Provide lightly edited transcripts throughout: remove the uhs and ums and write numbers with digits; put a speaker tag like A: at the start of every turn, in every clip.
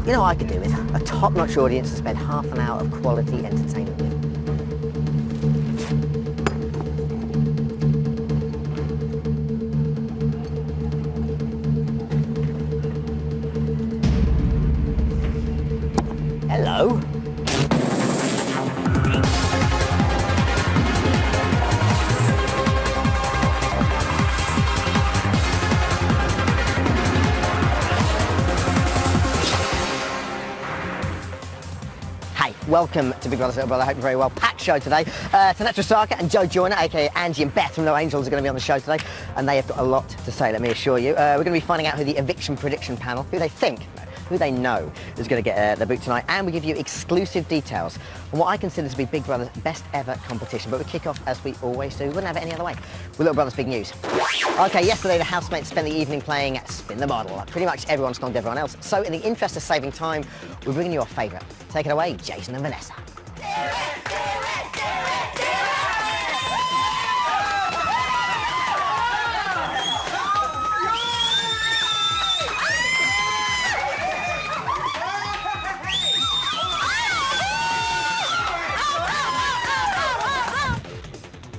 A: You know what I could do with? A top-notch audience to spend half an hour of quality entertainment with. Hello. Hey, welcome to Big Brother Little Brother. I hope you're very well. Packed show today. Sinatra Saka and Joe Joyner, aka Angie and Beth from No Angels, are going to be on the show today, and they have got a lot to say, let me assure you. We're going to be finding out who the eviction prediction panel, who they think, who they know is going to get the boot tonight, and we give you exclusive details on what I consider to be Big Brother's best ever competition. But we kick off, as we always do, we wouldn't have it any other way, with Little Brother's big news. Okay, yesterday the housemates spent the evening playing Spin the Bottle. Pretty much everyone's conned everyone else. So in the interest of saving time, we're bringing you our favourite. Take it away, Jason and Vanessa.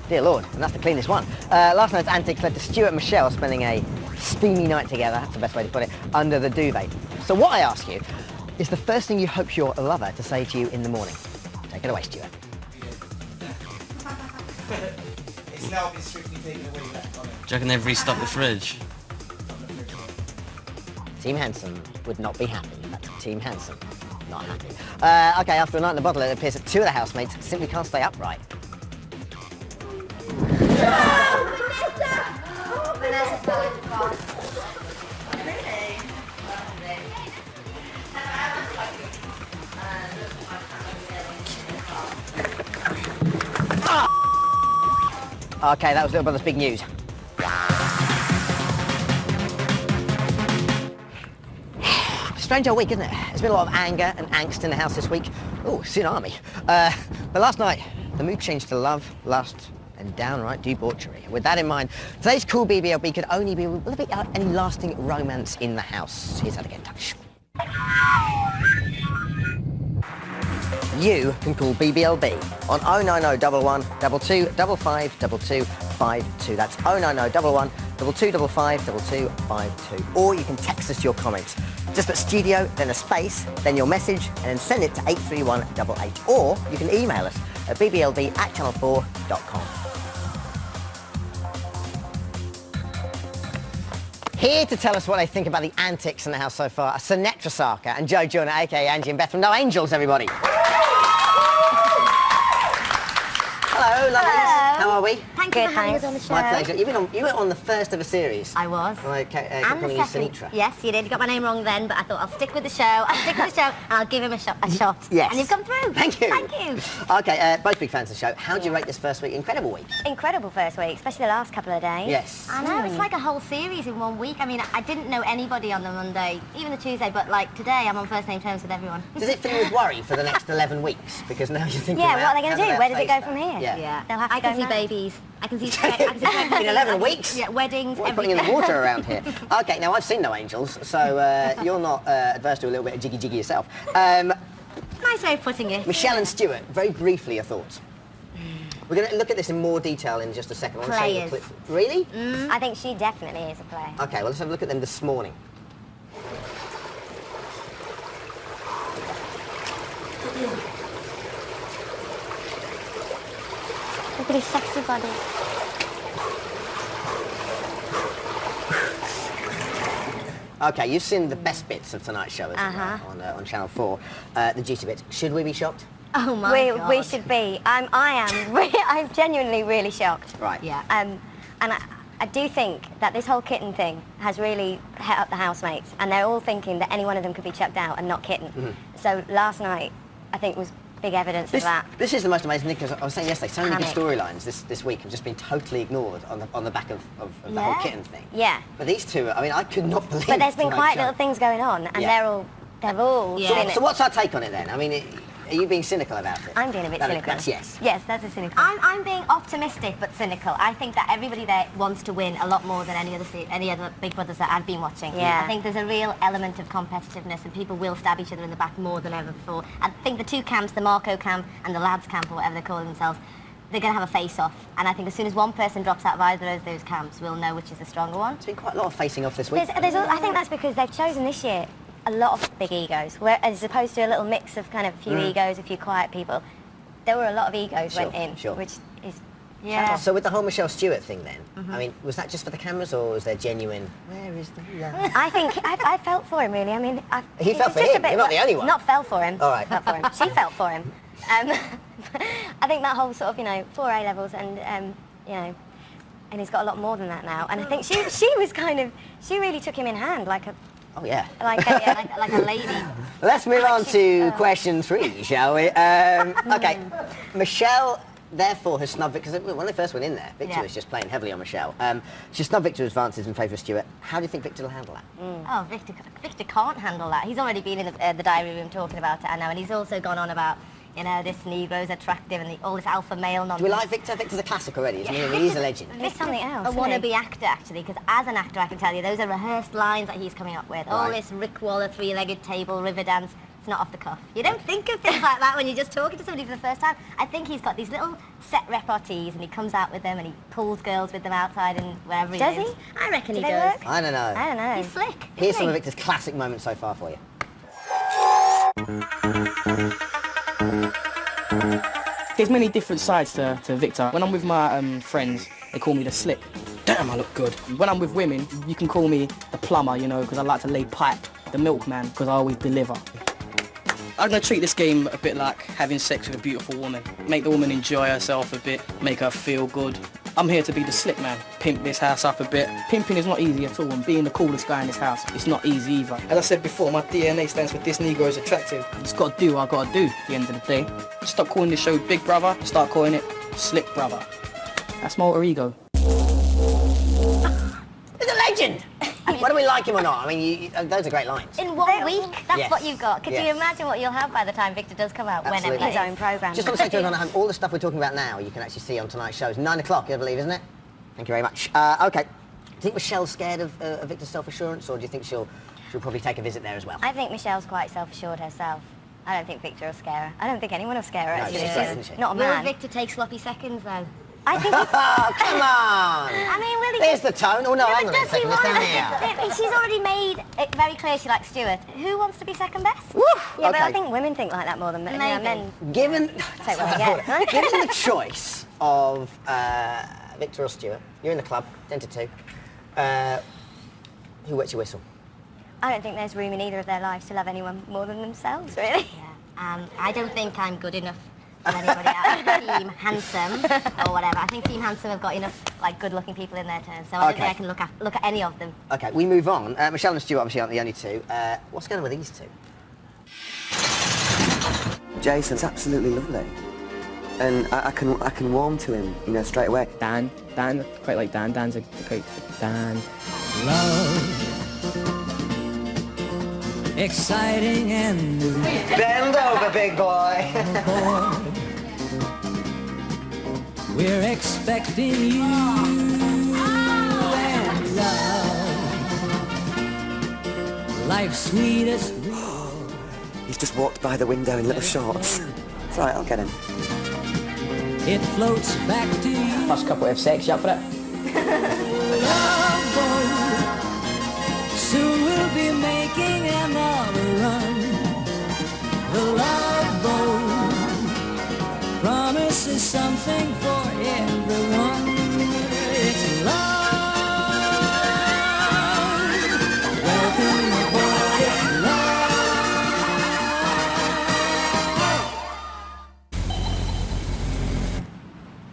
A: Dear Lord, and that's the cleanest one. Last night's antics led to Stuart and Michelle spending a steamy night together, that's the best way to put it, under the duvet. So what I ask you is the first thing you hope your lover to say to you in the morning. Take it away, Stuart.
B: It's now been strictly taken away back on it.
C: Do you reckon they've restocked the fridge?
A: Team Hanson would not be happy. That's Team Hanson, not happy. Okay, after a night in the bottle, it appears that two of the housemates simply can't stay upright. Okay, that was Little Brother's big news. Strange old week, isn't it? There's been a lot of anger and angst in the house this week. Oh, tsunami. But last night, the mood changed to love, lust, and downright debauchery. With that in mind, today's cool BBLB could only be will there be any lasting romance in the house. Here's how to get in touch. You can call BBLB on 090 11 22 55 22 52. That's 090 11 22 55 22 52. Or you can text us your comments. Just put studio, then a space, then your message, and then send it to 83188. Or you can email us at bblb@channel4.com. Here to tell us what they think about the antics in the house so far are Sinatra Saka and Joe Joyner, aka Angie and Beth from No Angels, everybody. Hello, lovelies.
D: Hello.
A: How are we?
D: Thank you for having us on the show.
A: My pleasure. You were on the first of a series.
D: I was.
A: I kept calling you Sinatra.
D: Yes, you did. You got my name wrong then, but I thought I'll stick with the show. And I'll give him a shot.
A: Yes.
D: And you've come through.
A: Thank you.
D: Thank you.
A: Okay, both big fans of the show. How do you rate this first week? Incredible week.
D: Incredible first week, especially the last couple of days.
A: Yes.
D: I know, it's like a whole series in 1 week. I mean, I didn't know anybody on the Monday, even the Tuesday, but like today I'm on first name terms with everyone.
A: Does it fill you with worry for the next 11 weeks? Because now you're thinking
D: Yeah,
A: about
D: what are they going to do?
A: how
D: Where does it go
A: face
D: from
A: that?
D: here?
A: Yeah.
D: They'll have to
E: I can
D: go
E: see
D: mad.
E: babies. I can see
A: In 11 weeks?
E: Yeah, weddings,
A: We're
E: everything.
A: putting in the water around here. Okay, now I've seen No Angels, so you're not adverse to a little bit of jiggy-jiggy yourself.
E: Nice way of putting it.
A: Michelle and Stuart, very briefly, your thoughts. We're going to look at this in more detail in just a second. I wanna show you a
E: Players.
A: clip. Really?
D: I think she definitely is a player.
A: Okay, well, let's have a look at them this morning.
D: Look at his sexy body.
A: Okay, you've seen the best bits of tonight's show on Channel 4, the juicy bits. Should we be shocked?
E: Oh my God.
D: We should be. I'm genuinely really shocked.
A: Right.
E: Yeah.
D: And I do think that this whole kitten thing has really het up the housemates, and they're all thinking that any one of them could be chucked out and not kitten. So last night, I think, was big evidence of that.
A: This is the most amazing thing, because I was saying yesterday, so many good
D: Panic.
A: storylines this week have just been totally ignored on the back of the whole kitten thing.
D: Yeah.
A: But these two, I mean, I could not believe.
D: But there's been
A: tonight's
D: quite
A: show.
D: little things going on, and
A: Yeah.
D: they've all
E: Yeah.
D: doing it.
A: So what's our take on it then? I mean, Are you being cynical about it?
D: I'm being a bit cynical.
A: That's yes.
D: Yes, that's a cynical.
E: I'm being optimistic but cynical. I think that everybody there wants to win a lot more than any other Big Brothers that I've been watching.
D: Yeah.
E: I think there's a real element of competitiveness and people will stab each other in the back more than ever before. I think the two camps, the Marco camp and the lads camp or whatever they call themselves, they're going to have a face-off. And I think as soon as one person drops out of either of those camps, we'll know which is the stronger one.
A: There's been quite a lot of facing off this week.
D: I think that's because they've chosen this year a lot of big egos, where, as opposed to a little mix of kind of a few egos, a few quiet people. There were a lot of egos went in, which is...
E: Yeah.
A: So with the whole Michelle Stewart thing then, I mean, was that just for the cameras or was there genuine, where is the love?
D: I think I felt for him really. I mean,
A: He felt for him. You're not the only one.
D: Not fell for him.
A: All right.
D: Felt for him. She felt for him. I think that whole sort of 4 A levels and and he's got a lot more than that now. And I think she was she really took him in hand like a.
A: Oh yeah.
D: Like a lady.
A: Let's move on to question 3, shall we? Okay, Michelle therefore has snubbed Victor, because when they first went in there, Victor was just playing heavily on Michelle. She snubbed Victor's advances in favour of Stewart. How do you think Victor will handle that?
E: Oh, Victor can't handle that. He's already been in the diary room talking about it, I know, and he's also gone on about, this Negro's attractive and all this alpha male nonsense.
A: Do we like Victor? Victor's a classic already, isn't he? He's a legend.
D: Victor's something else.
E: A wannabe actor, actually, because as an actor, I can tell you, those are rehearsed lines that he's coming up with. All
A: Right.
E: this Rick Waller, three-legged table, river dance, it's not off the cuff. You don't think of things like that when you're just talking to somebody for the first time. I think he's got these little set repartees and he comes out with them and he pulls girls with them outside and wherever he
D: Does
E: is.
D: he?
E: I reckon
D: Do
E: he
D: they
E: does.
D: work?
A: I don't know.
D: I don't know.
E: He's slick.
A: Here's
E: isn't
A: some of
E: he?
A: Victor's classic moments so far for you.
F: There's many different sides to Victor. When I'm with my friends, they call me the slip. Damn, I look good. When I'm with women, you can call me the plumber, because I like to lay pipe. The milkman, because I always deliver. I'm going to treat this game a bit like having sex with a beautiful woman. Make the woman enjoy herself a bit, make her feel good. I'm here to be the slip man, pimp this house up a bit. Pimping is not easy at all, and being the coolest guy in this house, it's not easy either. As I said before, my DNA stands for this Negro is attractive. Just got to do what I got to do at the end of the day. Stop calling this show Big Brother, start calling it Slip Brother. That's my alter ego.
A: He's a legend! Whether we like him or not, I mean, those are great lines.
E: In 1 week, that's
A: Yes.
E: what you've got. Could
A: Yes.
E: you imagine what you'll have by the time Victor does come out,
A: Absolutely.
E: whenever
D: His own programme.
A: Just want to say to everyone at home, all the stuff we're talking about now, you can actually see on tonight's show. It's 9 o'clock, I believe, isn't it? Thank you very much. Okay. Do you think Michelle's scared of Victor's self-assurance, or do you think she'll probably take a visit there as well?
D: I think Michelle's quite self-assured herself. I don't think Victor will scare her. I don't think anyone will scare her,
A: No,
D: actually.
A: she's great, isn't she?
D: Not a
E: Will
D: man.
E: Victor take sloppy seconds, though?
D: I think he...
A: Oh, come on!
E: I mean, will he...
A: There's the tone. Oh, no, hang on a
E: does he
A: second. It's
E: want...
A: down here.
E: She's already made it very clear she likes Stewart. Who wants to be second best?
A: Woo!
D: Yeah, but I
A: Okay.
D: think women think like that more than men.
E: Maybe.
D: Men
A: Given,
D: take what they get.
A: given the choice of Victor or Stewart, you're in the club, 10 to 2. Who wets your whistle?
D: I don't think there's room in either of their lives to love anyone more than themselves, really.
E: Yeah. I don't think I'm good enough for anybody else. Team Handsome or whatever. I think Team Handsome have got enough good-looking people in their turn, so I don't
A: Okay.
E: think I can look at any of them.
A: Okay, we move on. Michelle and Stewart obviously aren't the only two. What's going on with these two?
G: Jason's absolutely lovely, and I can warm to him, straight away.
F: Dan, quite like Dan. Dan's a great Dan.
H: Exciting and new.
A: Bend over, big boy.
H: We're expecting you and love. Life's sweetest.
G: He's just walked by the window in little shorts. It's all right, I'll get him.
H: It floats back to you.
F: First couple of sex, you up for it?
H: Love boat. Soon we'll be making another run. The love boat promises something for everyone. It's love. Welcome aboard. It's love.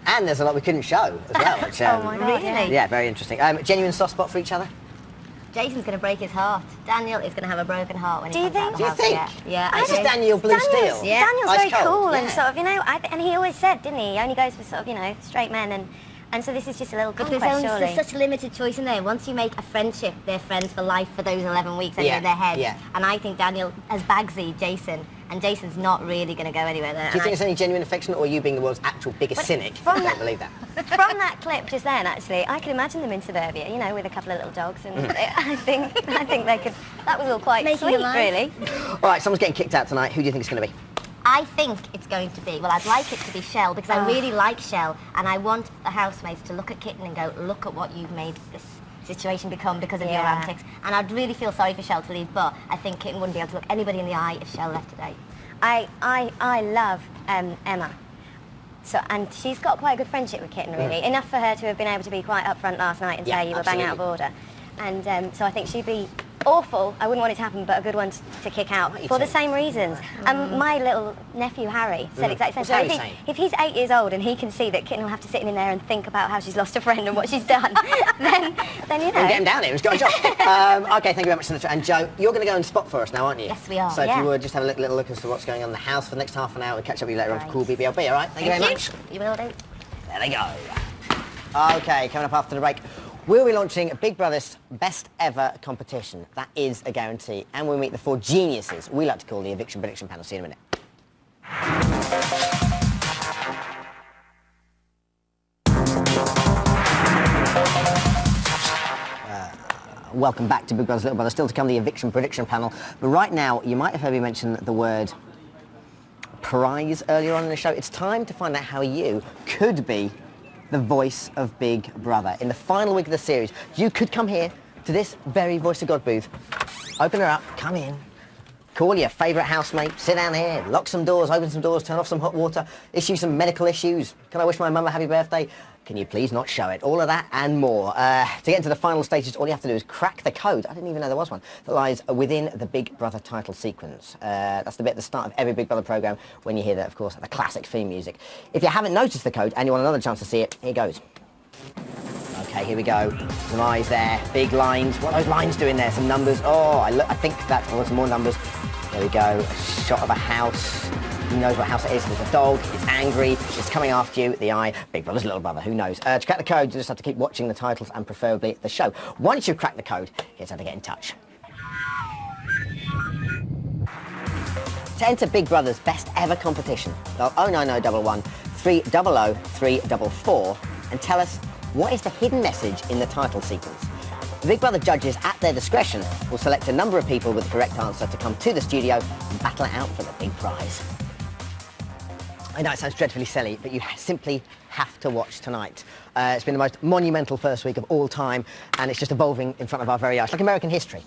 A: And there's a lot we couldn't show as well. Which,
D: Oh my God,
E: Really?
A: Yeah, very interesting. Genuine soft spot for each other?
E: Jason's going to break his heart. Daniel is going to have a broken heart when
D: Do
E: he
D: you
E: comes out of
A: Do
E: the
A: you
E: house.
A: think?
E: Yeah, I
A: This is
E: do.
A: Daniel Blue Steel.
E: Yeah.
D: Daniel's
A: Ice
D: very
A: cold,
D: cool
A: yeah.
D: and sort of, and he always said, didn't he? He only goes for sort of, straight men and And so this is just a little
E: But
D: conquest,
E: there's
D: surely.
E: such a limited choice in there. Once you make a friendship, they're friends for life for those 11 weeks
A: Yeah,
E: in their heads.
A: yeah.
E: And I think Daniel has Bagsy, Jason, and Jason's not really going to go anywhere there.
A: Do you think it's any genuine affection, or are you being the world's actual biggest cynic? I
D: from
A: don't
D: that-
A: believe that.
D: From that clip just then, actually, I can imagine them in suburbia, you know, with a couple of little dogs, and I think they could. That was all quite
E: Making
D: sweet,
E: a life.
D: really.
A: All right, someone's getting kicked out tonight. Who do you think it's going to be?
E: I think it's going to be, well, I'd like it to be Shell, because I really like Shell, and I want the housemates to look at Kitten and go, look at what you've made this situation become because of your
D: Yeah.
E: antics. And I'd really feel sorry for Shell to leave, but I think Kitten wouldn't be able to look anybody in the eye if Shell left today.
D: I love Emma. So, and she's got quite a good friendship with Kitten, really. Enough for her to have been able to be quite upfront last night and
A: Yeah,
D: say you were bang out of
A: absolutely.
D: order. And so I think she'd be awful. I wouldn't want it to happen, but a good one to kick out
A: What are you
D: for the
A: saying?
D: same reasons. My little nephew Harry said exactly the
A: What's
D: same.
A: Harry
D: So
A: saying?
D: if he's 8 years old and he can see that Kitten will have to sit in there and think about how she's lost a friend and what she's done, then you know.
A: We'll get him down here. He's got a job. Okay, thank you very much, Sinatra. And Joe, you're going to go and spot for us now, aren't you?
E: Yes, we are,
A: So if
D: yeah.
A: you would just have a little look as to what's going on in the house for the next half an hour, we'll catch up with you later on for Cool BBLB, all right? Thank you very much.
E: You will do.
A: There they go. Okay, coming up after the break, we'll be launching Big Brother's best ever competition. That is a guarantee. And we'll meet the 4 geniuses we like to call the eviction prediction panel. See you in a minute. Welcome back to Big Brother's Little Brother. Still to come, the eviction prediction panel. But right now, you might have heard me mention the word prize earlier on in the show. It's time to find out how you could be the voice of Big Brother. In the final week of the series, you could come here to this very Voice of God booth, open her up, come in, call your favourite housemate, sit down here, lock some doors, open some doors, turn off some hot water, issue some medical issues. Can I wish my mum a happy birthday? Can you please not show it? All of that and more. To get into the final stages, all you have to do is crack the code. I didn't even know there was one. That lies within the Big Brother title sequence. That's the bit at the start of every Big Brother programme when you hear that, of course, the classic theme music. If you haven't noticed the code and you want another chance to see it, here goes. Okay, here we go. Some eyes there, big lines. What are those lines doing there? Some numbers. Oh, I think that's some more numbers. There we go. A shot of a house. Who knows what house it is? There's a dog. It's angry. It's coming after you. The eye. Big Brother's little brother. Who knows? To crack the code, you just have to keep watching the titles and preferably the show. Once you've cracked the code, here's how to get in touch. To enter Big Brother's best ever competition, dial 09011 300 344 and tell us what is the hidden message in the title sequence. The Big Brother judges, at their discretion, will select a number of people with the correct answer to come to the studio and battle it out for the big prize. I know it sounds dreadfully silly, but you simply have to watch tonight. It's been the most monumental first week of all time, and it's just evolving in front of our very eyes, like American history.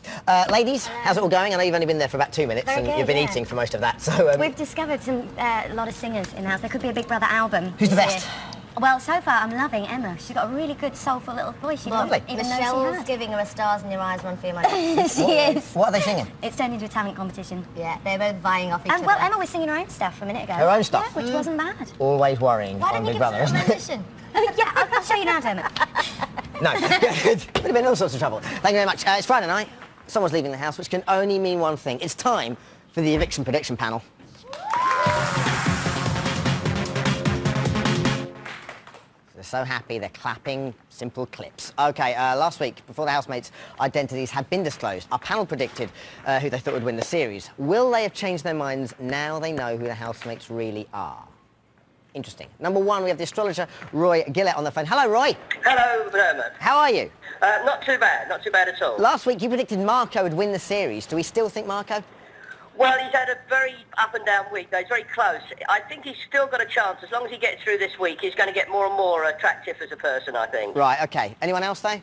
A: Ladies, how's it all going? I know you've only been there for about 2 minutes,
D: Very
A: and
D: good,
A: you've been
D: yeah.
A: eating for most of that. So
D: We've discovered a lot of singers in the house. There could be a Big Brother album.
A: Who's the
D: this
A: best?
D: year. Well, so far I'm loving Emma. She's got a really good, soulful little voice. She
A: Lovely.
D: Even though she
E: Michelle's
D: had.
E: giving her a stars in your eyes, one for your money.
D: She is.
A: What are they singing?
D: It's turned into a talent competition.
E: Yeah, they're both vying off each
D: And
E: other.
D: well, Emma was singing her own stuff a minute ago.
A: Her own stuff?
D: Yeah, which wasn't bad.
A: Always worrying
E: Why
A: on
E: don't you
A: Big
E: give
A: Brother,
E: her
A: isn't
E: an
A: it?
E: audition?
D: Yeah, I'll show you now, Dermot.
A: No, good. Would have been all sorts of trouble. Thank you very much. It's Friday night. Someone's leaving the house, which can only mean one thing. It's time for the eviction prediction panel. They're so happy, they're clapping simple clips. Okay, last week, before the housemates' identities had been disclosed, our panel predicted who they thought would win the series. Will they have changed their minds now they know who the housemates really are? Interesting. Number 1, we have the astrologer Roy Gillett on the phone. Hello, Roy.
I: Hello, Dermot.
A: How are you?
I: Not too bad at all.
A: Last week, you predicted Marco would win the series. Do we still think Marco?
I: Well, he's had a very up and down week, though. He's very close. I think he's still got a chance. As long as he gets through this week, he's going to get more and more attractive as a person, I think.
A: Right, okay. Anyone else, though?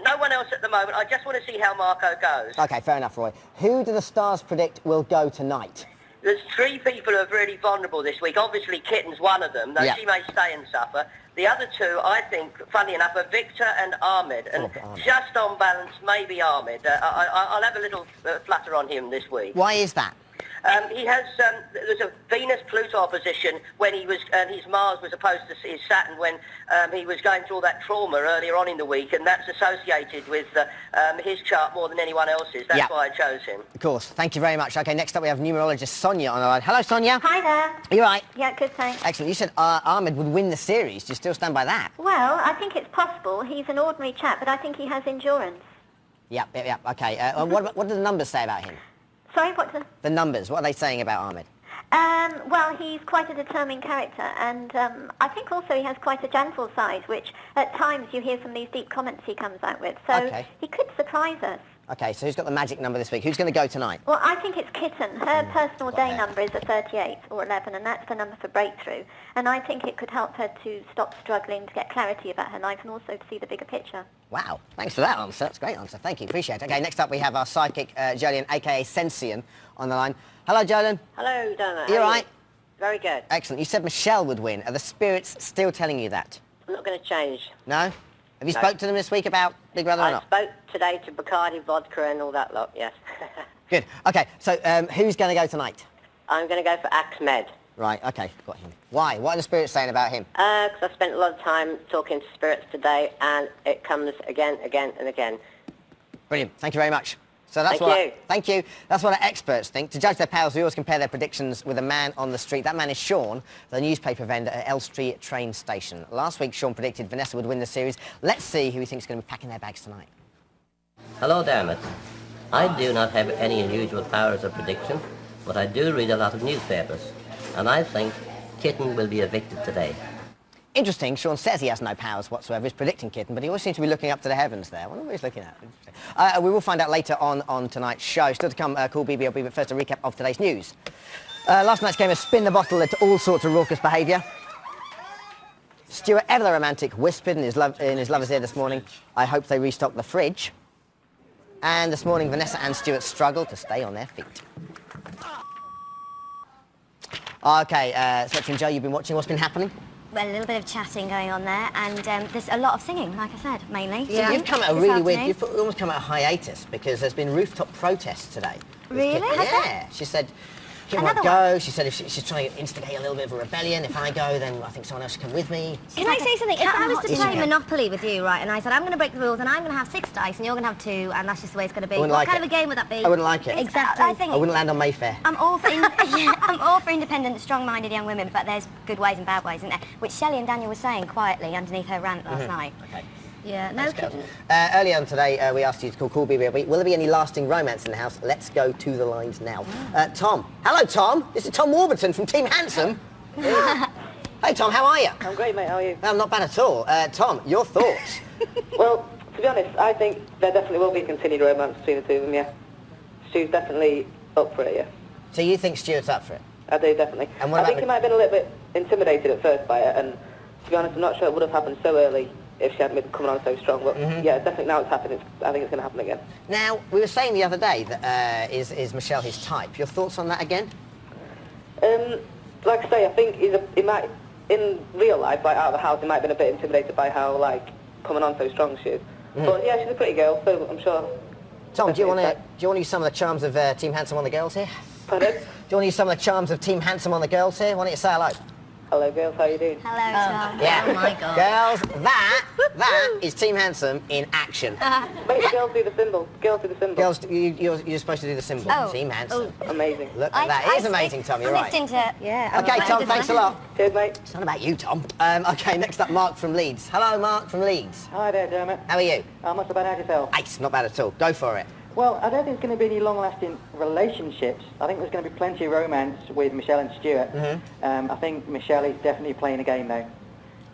I: No one else at the moment. I just want to see how Marco goes.
A: Okay, fair enough, Roy. Who do the stars predict will go tonight?
I: There's 3 people who are really vulnerable this week. Obviously, Kitten's one of them, though
A: Yeah.
I: she may stay and suffer. The other 2, I think, funnily enough, are Victor and Ahmed. And
A: Ahmed.
I: just on balance, maybe Ahmed. I'll have a little flutter on him this week.
A: Why is that?
I: He has. There's a Venus-Pluto opposition when he was, his Mars was opposed to his Saturn when he was going through all that trauma earlier on in the week, and that's associated with his chart more than anyone else's. That's why I chose him.
A: Of course. Thank you very much. Okay, next up we have numerologist Sonia on the line. Hello, Sonia.
E: Hi there.
A: You right?
E: Yeah, good, thanks.
A: Excellent. You said Ahmed would win the series. Do you still stand by that?
E: Well, I think it's possible. He's an ordinary chap, but I think he has endurance.
A: Yep. Okay. What do the numbers say about him?
E: Sorry, what's the...
A: The numbers. What are they saying about Ahmed?
E: Well, he's quite a determined character, and I think also he has quite a gentle side, which at times you hear some of these deep comments he comes out with. So he could surprise us.
A: Okay, so who's got the magic number this week? Who's going to go tonight?
E: Well, I think it's Kitten. Her personal day number is a 38 or 11, and that's the number for breakthrough. And I think it could help her to stop struggling, to get clarity about her life, and also to see the bigger picture.
A: Wow, thanks for that answer. That's a great answer. Thank you, appreciate it. Okay, next up we have our psychic, Jolien, a.k.a. Sensian, on the line. Hello, Jolien.
I: Hello, Donna.
A: You all right?
I: Very good.
A: Excellent. You said Michelle would win. Are the spirits still telling you that?
I: I'm not going to change.
A: No? Have you spoke to them this week about Big Brother or not?
I: I spoke today to Bacardi vodka and all that lot, yes.
A: Good. Okay, so who's going to go tonight?
I: I'm going to go for Ahmed.
A: Right, okay, got him. Why? What are the spirits saying about him?
I: Because I've spent a lot of time talking to spirits today, and it comes again and again.
A: Brilliant. Thank you very much. So that's
I: Thank you.
A: That's what our experts think. To judge their powers, we always compare their predictions with a man on the street. That man is Sean, the newspaper vendor at Elstree train station. Last week, Sean predicted Vanessa would win the series. Let's see who he thinks is going to be packing their bags tonight.
J: Hello, Dermot. I do not have any unusual powers of prediction, but I do read a lot of newspapers, and I think Kitten will be evicted today.
A: Interesting, Sean says he has no powers whatsoever. He's predicting Kitten, but he always seems to be looking up to the heavens there. I wonder what he's looking at. We will find out later on tonight's show. Still to come, cool BBLB, but first a recap of today's news. Last night's game of Spin the Bottle led to all sorts of raucous behaviour. Stuart, ever the romantic, whispered in his lover's ear this morning, I hope they restock the fridge. And this morning, Vanessa and Stuart struggled to stay on their feet. Okay, Spectre and Joe, you've been watching. What's been happening?
D: Well, a little bit of chatting going on there, and there's a lot of singing, like I said, mainly.
A: So you've come at a really weird, you've almost come at a hiatus because there's been rooftop protests today.
D: Really?
A: Yeah, she said Kim won't go. She said if she's trying to instigate a little bit of a rebellion. If I go, then I think someone else should come with me.
E: Can I say something? If I was to play
A: Yeah.
E: Monopoly with you, right, and I said, I'm going to break the rules and I'm going to have 6 dice and you're going to have 2 and that's just the way it's going to be.
A: I wouldn't
E: What
A: like
E: kind
A: it.
E: of a game would that be?
A: I wouldn't like it.
E: Exactly.
D: I think
A: I wouldn't land on Mayfair.
D: I'm all for I'm all for independent, strong-minded young women, but there's good ways and bad ways, isn't there? Which Shelley and Daniel were saying quietly underneath her rant last night.
A: Okay.
E: Yeah, no kidding.
A: Earlier on today, we asked you to call Cool BBLB. Will there be any lasting romance in the house? Let's go to the lines now. Tom. Hello, Tom. This is Tom Warburton from Team Handsome. Hey, Tom, how are you?
I: I'm great, mate. How are you?
A: I'm not bad at all. Tom, your thoughts?
I: Well, to be honest, I think there definitely will be continued romance between the two of them, yeah. Stu's definitely up for it, yeah.
A: So you think Stuart's up for it?
I: I do, definitely.
A: And what
I: I
A: about
I: think he might have been a little bit intimidated at first by it, and to be honest, I'm not sure it would have happened so early if she hadn't been coming on so strong, but yeah, definitely now it's happened, I think it's going to happen again.
A: Now, we were saying the other day that is Michelle his type. Your thoughts on that again?
I: Like I say, I think he might, in real life, like out of the house, he might have been a bit intimidated by how, like, coming on so strong she is. But yeah, she's a pretty girl, so I'm sure.
A: Tom, do you want to use some of the charms of Team Handsome on the girls here?
I: Pardon?
A: Do you want to use some of the charms of Team Handsome on the girls here? Why don't you say hello?
I: Hello, girls, how you doing?
D: Hello, Tom.
A: Yeah.
E: Oh my God.
A: Girls, that is Team Handsome in action.
I: Make the girls do the symbol. Girls do the symbol.
A: Girls, you're supposed to do the symbol.
D: Oh.
A: Team Handsome.
I: Amazing.
A: Look at that. It is amazing, Tom. You're right.
D: Yeah.
A: Okay, Tom, thanks a lot.
I: Cheers, mate.
A: It's not about you, Tom. Okay, next up, Mark from Leeds. Hello, Mark from Leeds.
I: Hi there, Dermot.
A: How are you?
I: How much about yourself?
A: Ace, not bad at all. Go for it.
K: Well, I don't think there's going to be any long-lasting relationships. I think there's going to be plenty of romance with Michelle and Stuart. I think Michelle is definitely playing a game, though.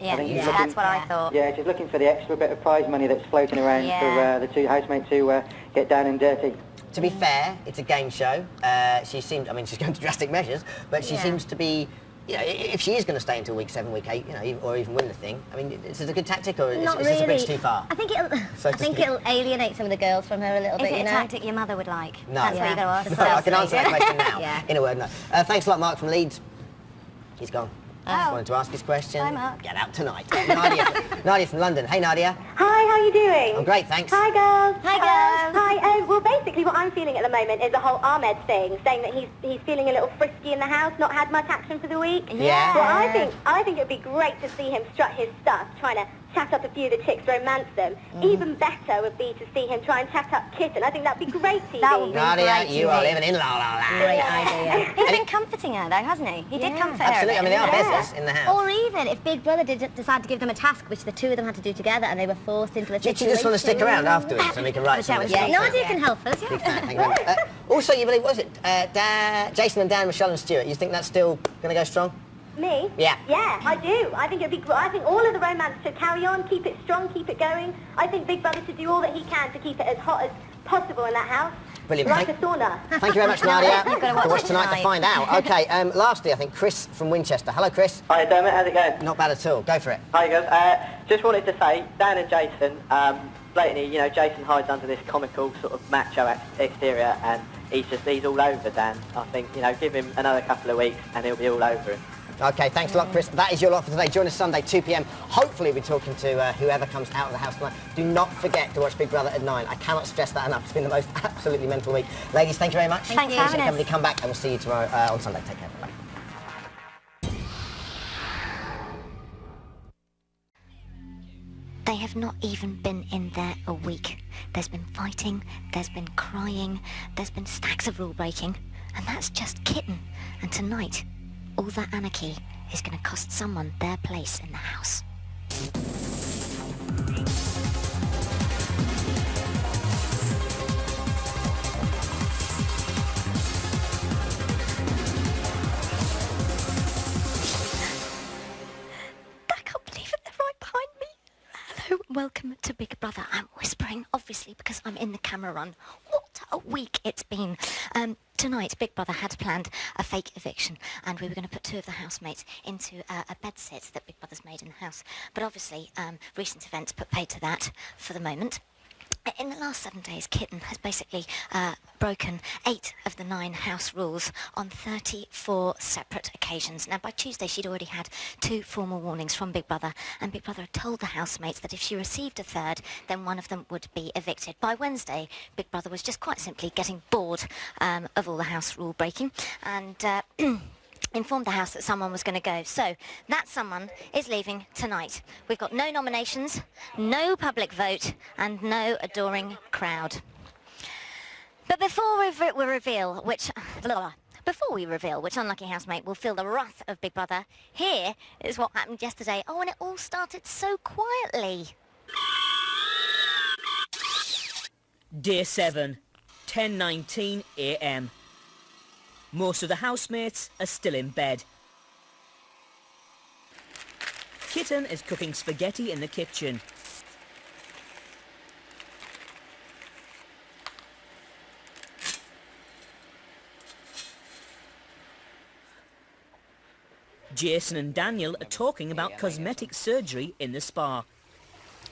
D: Yeah,
K: think he's
D: that's what I thought.
K: Yeah, she's looking for the extra bit of prize money that's floating around
D: Yeah.
K: for the two housemates to get down and dirty.
A: To be fair, it's a game show. She seems, I mean, she's going to drastic measures, but she seems to be, you know, if she is going to stay until week 7, week 8, you know, or even win the thing, I mean, is it a good tactic or is this a bridge too far?
E: I think it'll.
A: So
E: I
A: to
E: think
A: speak.
E: it'll alienate some of the girls from her a little
D: Is
E: bit.
D: it
E: You
D: a
E: know.
D: tactic your mother would like?
A: No.
D: That's what you got to ask.
A: No, I can answer that question now.
E: Yeah.
A: In a word, no. Thanks a lot, Mark from Leeds. He's gone. Wanted to ask his question.
D: Hi, Mark.
A: Get out tonight. Nadia from London. Hey, Nadia.
L: Hi, how are you doing?
A: I'm great, thanks.
L: Hi, girls.
D: Hi, girls.
L: Hi. Well, basically, what I'm feeling at the moment is the whole Ahmed thing, saying that he's feeling a little frisky in the house, not had much action for the week.
A: Yeah.
L: Well, I think it'd be great to see him strut his stuff, trying to chat up a few of the chicks, romance them. Even better would be to see him try and chat up Kitten. I think that'd be great TV.
D: That would be
A: Nadia,
D: great
A: you
D: TV.
A: are living in La La Land.
D: Great idea. He's been comforting her though, hasn't he? He did comfort her.
A: Absolutely. I mean, they are
D: Yeah.
A: business in the house.
E: Or even if Big Brother did decide to give them a task, which the two of them had to do together, and they were forced into a
A: Did
E: situation.
A: you just want to stick around afterwards so we can write some of this
E: Yeah,
A: stuff?
E: Nadia can help us.
A: Big fan, thank you very much. Also, you believe, what is it? Jason and Dan, Michelle and Stuart. You think that's still going to go strong?
L: Me?
A: Yeah.
L: Yeah, I do. I think it'd be great. I think all of the romance should carry on, keep it strong, keep it going. I think Big Brother should do all that he can to keep it as hot as possible in that house.
A: Brilliant.
L: Like a sauna.
A: Thank you very much, Nadia.
D: You've got to
A: To
D: watch
A: watch
D: it
A: tonight to
D: tonight.
A: find out. Okay, lastly, I think Chris from Winchester. Hello, Chris.
K: Hi, Dermot. How's it going?
A: Not bad at all. Go for it.
K: Hi, guys. Just wanted to say, Dan and Jason, blatantly, you know, Jason hides under this comical sort of macho exterior, and he's all over Dan. I think, you know, give him another couple of weeks and he'll be all over him.
A: Okay, thanks a lot, Chris. That is your lot for today. Join us Sunday, 2 p.m. Hopefully we'll be talking to whoever comes out of the house tonight. Do not forget to watch Big Brother at 9. I cannot stress that enough. It's been the most absolutely mental week. Ladies, thank you very much.
D: Thanks for having us.
A: Company, come back and we'll see you tomorrow on Sunday. Take care. Bye.
E: They have not even been in there a week. There's been fighting, there's been crying, there's been stacks of rule breaking, and that's just Kitten. And tonight, all that anarchy is going to cost someone their place in the house. I can't believe it, they're right behind me. Hello, welcome to Big Brother. I'm whispering, obviously, because I'm in the camera run. What a week it's been. Tonight, Big Brother had planned a fake eviction, and we were going to put two of the housemates into a bed sit that Big Brother's made in the house. But obviously, recent events put paid to that for the moment. In the last 7 days, Kitten has basically broken 8 of the 9 house rules on 34 separate occasions. Now, by Tuesday, she'd already had 2 formal warnings from Big Brother, and Big Brother had told the housemates that if she received a third, then one of them would be evicted. By Wednesday, Big Brother was just quite simply getting bored of all the house rule breaking, and informed the house that someone was going to go. So that someone is leaving tonight. We've got no nominations, no public vote, and no adoring crowd. But before we reveal which unlucky housemate will feel the wrath of Big Brother, here is what happened yesterday. Oh, and it all started so quietly.
M: Day 7, 10:19 a.m. Most of the housemates are still in bed. Kitten is cooking spaghetti in the kitchen. Jason and Daniel are talking about cosmetic surgery in the spa.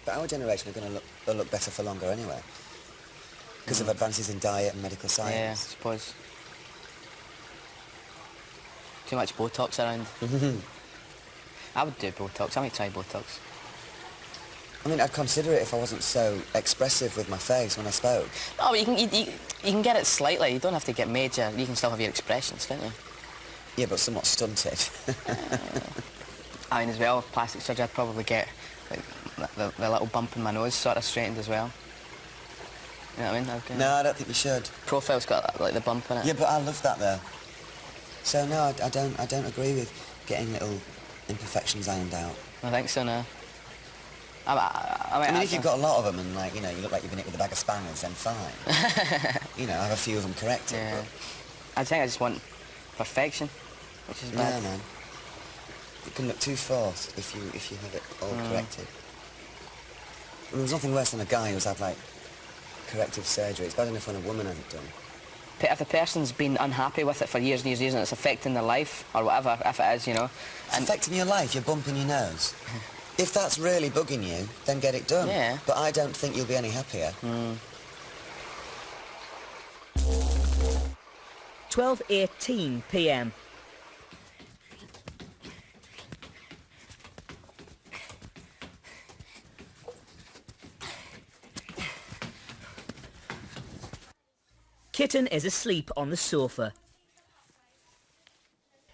G: But our generation are going to look better for longer anyway, because of advances in diet and medical science.
C: Yeah, I suppose. Too much Botox around. I would do Botox. I might try Botox.
G: I mean, I'd consider it if I wasn't so expressive with my face when I spoke.
C: No, but you can get it slightly. You don't have to get major. You can still have your expressions, can't you?
G: Yeah, but somewhat stunted.
C: I mean, as well, with plastic surgery, I'd probably get like, the little bump in my nose sort of straightened as well. You know what I mean? Okay.
G: No, I don't think you should.
C: Profile's got like the bump in it.
G: Yeah, but I love that though. So no, I don't agree with getting little imperfections ironed out.
C: I think so now.
G: I mean, if you've got a lot of them and, like, you know, you look like you've been hit with a bag of spanners, then fine. You know, have a few of them corrected.
C: Yeah. I think I just want perfection, which is bad.
G: No, man. It can look too forced if you have it all corrected. I mean, there's nothing worse than a guy who's had, like, corrective surgery. It's bad enough when a woman has it done.
C: If the person's been unhappy with it for years and years and years and it's affecting their life, or whatever, if it is, you know.
G: It's affecting your life, you're bumping your nose. If that's really bugging you, then get it done.
C: Yeah.
G: But I don't think you'll be any happier.
M: 12:18 p.m. Kitten is asleep on the sofa.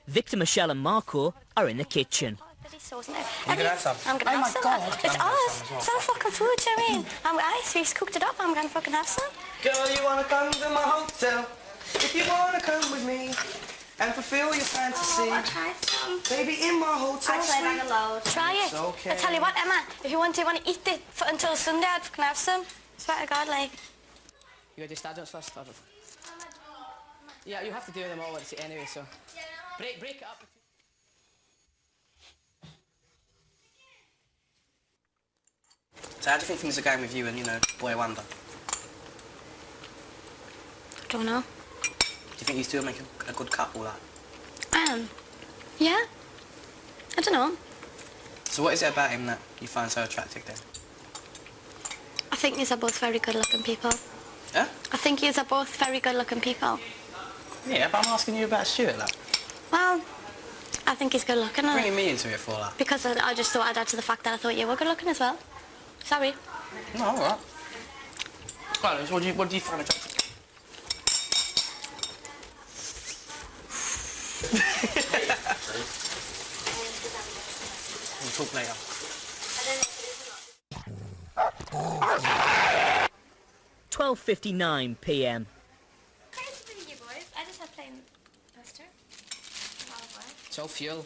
M: Victor, Michelle and Marco are in the kitchen.
E: You
K: gonna have some?
E: I'm gonna have some. It's ours. It's our fucking food, do you know what I mean? I'm ice. He's cooked it up. I'm gonna fucking have some.
B: Girl, you wanna come to my hotel? If you wanna come with me and fulfill your fantasy.
E: Oh, I'll try some.
B: Baby, in my hotel
E: I'll try that alone. Try it.
B: It's okay.
E: I tell you what, Emma, if you want to eat it until Sunday, I'd fucking have some. Swear to God, like.
F: You got your start jumps first, start jump. Yeah, you have to do them all at the anyway, so. Break it up.
C: So how do you think things are going with you and, you know, Boy Wonder?
E: I don't know.
C: Do you think you two make a good couple, like?
E: Yeah. I don't know.
C: So what is it about him that you find so attractive then?
E: I think these are both very good-looking people.
C: Huh?
E: I think these are both very good-looking people.
C: Yeah, but I'm asking you about Stuart, like.
E: Well, I think he's good-looking.
C: Bringing me into it for, like.
E: Because I just thought I'd add to the fact that I thought you were good-looking as well. Sorry.
C: No, all right. Right, so what do you find attractive? We'll talk later.
M: 12:59 p.m.
E: You boys. I just have plain pasta.
F: It's all fuel.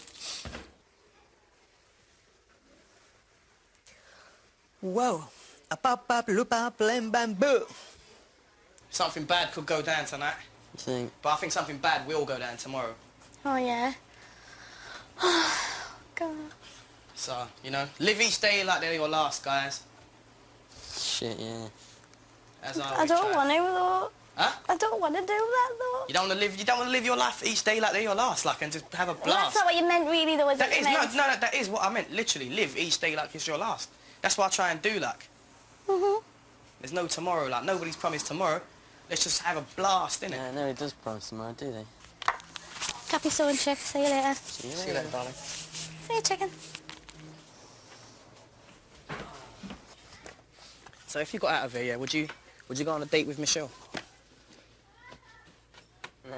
A: Whoa. A pop pop loop up bamboo.
C: Something bad could go down tonight. But I think something bad will go down tomorrow.
E: Oh, yeah. God.
C: So, you know, live each day like they're your last, guys.
N: Shit, yeah.
C: As I
E: I
C: always
E: don't
C: try.
E: want to, though.
C: Huh?
E: I don't want to do that, though.
C: You don't want to live your life each day like they're your last, like, and just have a
E: Well,
C: blast.
E: that's not what you meant, really, though, is
C: That
E: what
C: is
E: you meant.
C: no, that is what I meant. Literally, live each day like it's your last. That's what I try and do, like. There's no tomorrow, like nobody's promised tomorrow. Let's just have a blast, innit?
N: Yeah, nobody does promise tomorrow, do they?
E: Happy sewing, chick. See you later.
C: See you later, darling.
E: See you, chicken.
C: So if you got out of here, yeah, would you go on a date with Michelle?
N: Nah.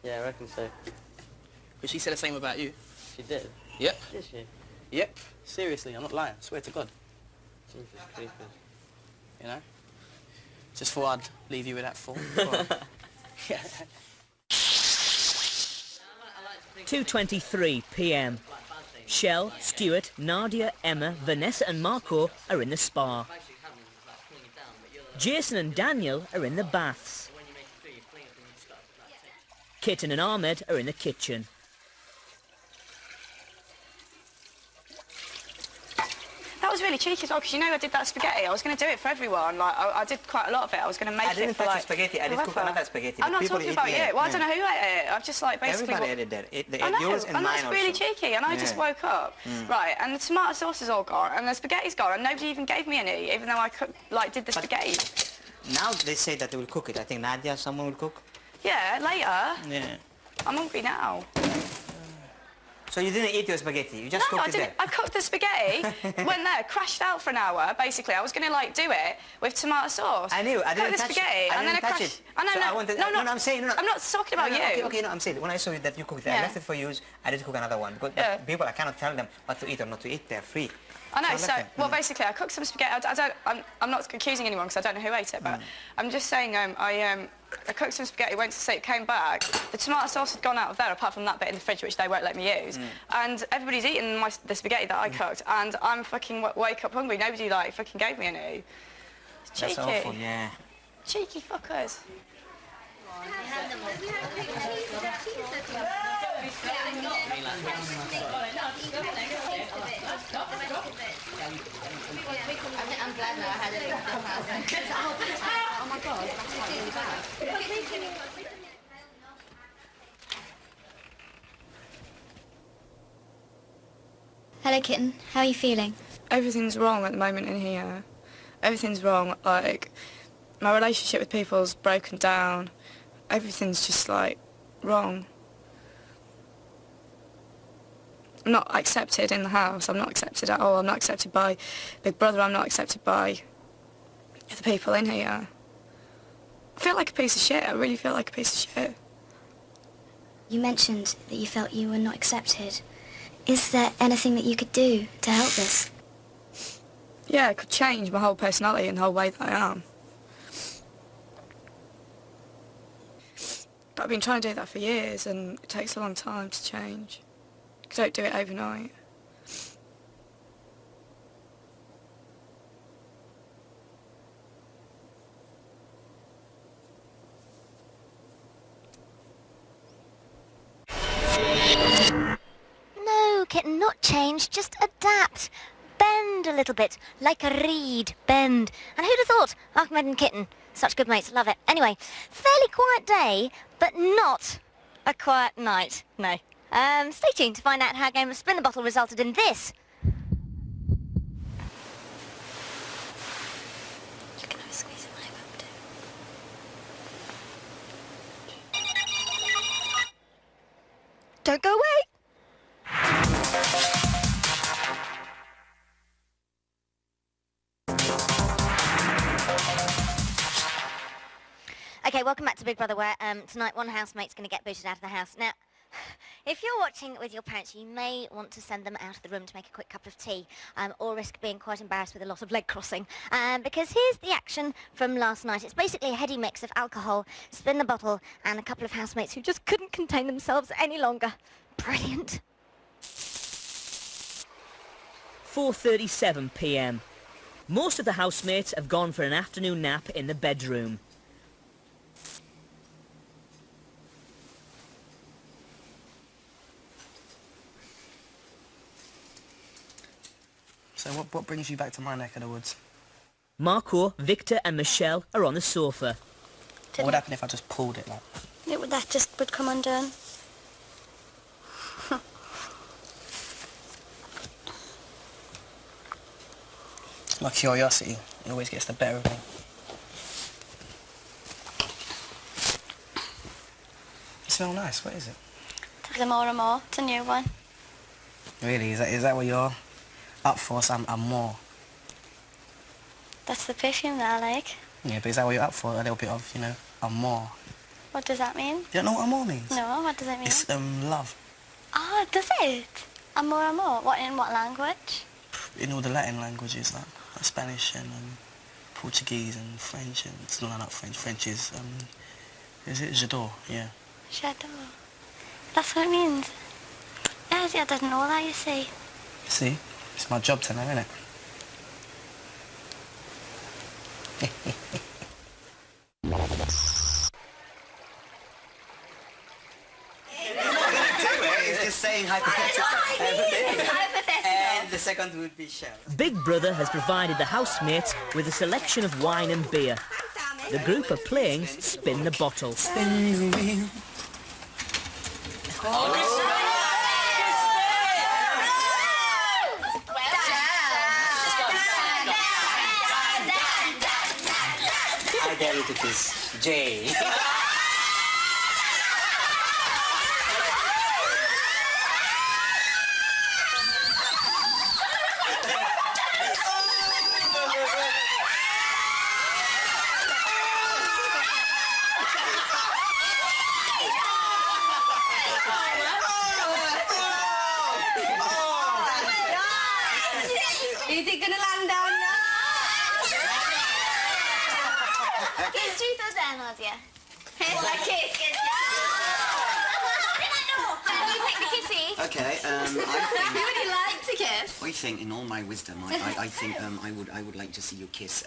N: Yeah, I reckon so.
C: Because she said the same about you.
N: She did?
C: Yep.
N: Did she?
C: Yep. Seriously, I'm not lying. Swear to God.
N: Jesus creepers.
C: You know? Just thought I'd leave you with that thought.
M: 2:23 p.m. Shell, Stuart, Nadia, Emma, Vanessa and Marco are in the spa. Jason and Daniel are in the baths. Kitten and Ahmed are in the kitchen.
O: That was really cheeky as well, because you know I did that spaghetti. I was going to do it for everyone. Like I did quite a lot of it. I was going to make it for
A: I didn't touch
O: like,
A: the spaghetti. I did cook
O: whoever.
A: another spaghetti.
O: I'm not
A: People
O: talking
A: eat
O: about
A: it.
O: you. Well, I
A: Yeah.
O: don't know who ate it. I've just like basically.
A: Everybody ate it there.
O: I know,
A: Yours and
O: and
A: mine
O: that's really
A: also.
O: cheeky. And I just
A: Yeah.
O: woke up, right, and the tomato sauce is all gone, and the spaghetti's gone, and nobody even gave me any, even though I did the spaghetti.
A: Now they say that they will cook it. I think Nadia, someone will cook.
O: Yeah, later.
A: Yeah.
O: I'm hungry now.
A: So you didn't eat your spaghetti. You just
O: No,
A: cooked
O: I
A: it
O: didn't.
A: there.
O: I cooked the spaghetti, went there, crashed out for an hour. Basically, I was going to like do it with tomato sauce.
A: I knew. I didn't
O: Cooked the
A: touch
O: spaghetti,
A: it. I
O: and then
A: didn't
O: I
A: touch
O: crashed.
A: it.
O: I know,
A: So
O: no,
A: I wanted,
O: no,
A: I'm saying, no, no.
O: I'm not talking about
A: no,
O: you.
A: Okay, no, I'm saying when I saw you that you cooked it, I
O: Yeah.
A: left it for you. I didn't cook another one because
O: Yeah.
A: people I cannot tell them what to eat or not to eat. They're free.
O: I know.
A: I
O: So,
A: left it.
O: well, basically, I cooked some spaghetti. I'm not accusing anyone because I don't know who ate it, but I'm just saying. I cooked some spaghetti, went to sleep, came back. The tomato sauce had gone out of there, apart from that bit in the fridge, which they won't let me use. And everybody's eating the spaghetti that I cooked, and I'm fucking wake up hungry. Nobody like fucking gave me any. It's cheeky.
A: That's awful. Yeah.
O: Cheeky fuckers.
E: I'm glad now I had it. Oh my God, that's like really bad.
P: Hello, kitten. How are you feeling?
O: Everything's wrong at the moment in here. Everything's wrong. Like, my relationship with people's broken down. Everything's just, like, wrong. I'm not accepted in the house. I'm not accepted at all. I'm not accepted by Big Brother. I'm not accepted by the people in here. I feel like a piece of shit. I really feel like a piece of shit.
P: You mentioned that you felt you were not accepted. Is there anything that you could do to help this?
O: Yeah, it could change my whole personality and the whole way that I am. But I've been trying to do that for years, and it takes a long time to change. You don't do it overnight.
E: No, kitten, not change, just adapt. Bend a little bit, like a reed, bend. And who'd have thought? Ahmed and Kitten, such good mates, love it. Anyway, fairly quiet day, but not a quiet night, no. Stay tuned to find out how a game of Spin the Bottle resulted in this.
P: You can have a squeeze of my bum too.
E: Don't go away. Okay, welcome back to Big Brother, where tonight one housemate's going to get booted out of the house. Now, if you're watching with your parents, you may want to send them out of the room to make a quick cup of tea, or risk being quite embarrassed with a lot of leg crossing. Because here's the action from last night. It's basically a heady mix of alcohol, Spin the Bottle, and a couple of housemates who just couldn't contain themselves any longer. Brilliant.
M: 4:37 p.m. Most of the housemates have gone for an afternoon nap in the bedroom.
C: So what brings you back to my neck of the woods?
M: Marco, Victor and Michelle are on the sofa.
C: What would happen if I just pulled it like?
P: That just would come undone.
C: My curiosity, it always gets the better of me. You smell nice, what is it?
P: The more and more, it's a new one.
C: Really, is that what you're up for, some more?
P: That's the perfume that I like.
C: Yeah, but is that what you're up for? A little bit of, more.
P: What does that mean?
C: You don't know what amor means?
P: No, what does it mean?
C: It's, love.
P: Oh, does it? Amor, amor. In what language?
C: In all the Latin languages, like Spanish and Portuguese and French, and still not French. French is it j'adore? Yeah.
P: J'adore. That's what it means. Yeah, I didn't know that, you see.
C: See? It's my job to know, isn't it?
G: It's just saying hypothetical. And the second would be Shell.
M: Big Brother has provided the housemates with a selection of wine and beer. The group are playing Spin the Bottle.
C: Spin the wheel.
G: I dare you to kiss Jay.
L: Is it gonna land on you?
P: Kiss truth or dare, Nadia?
L: Kiss.
P: How do you pick the kissy?
G: Okay,
P: Who would you like to kiss?
G: I think, in all my wisdom, I think I would like to see you kiss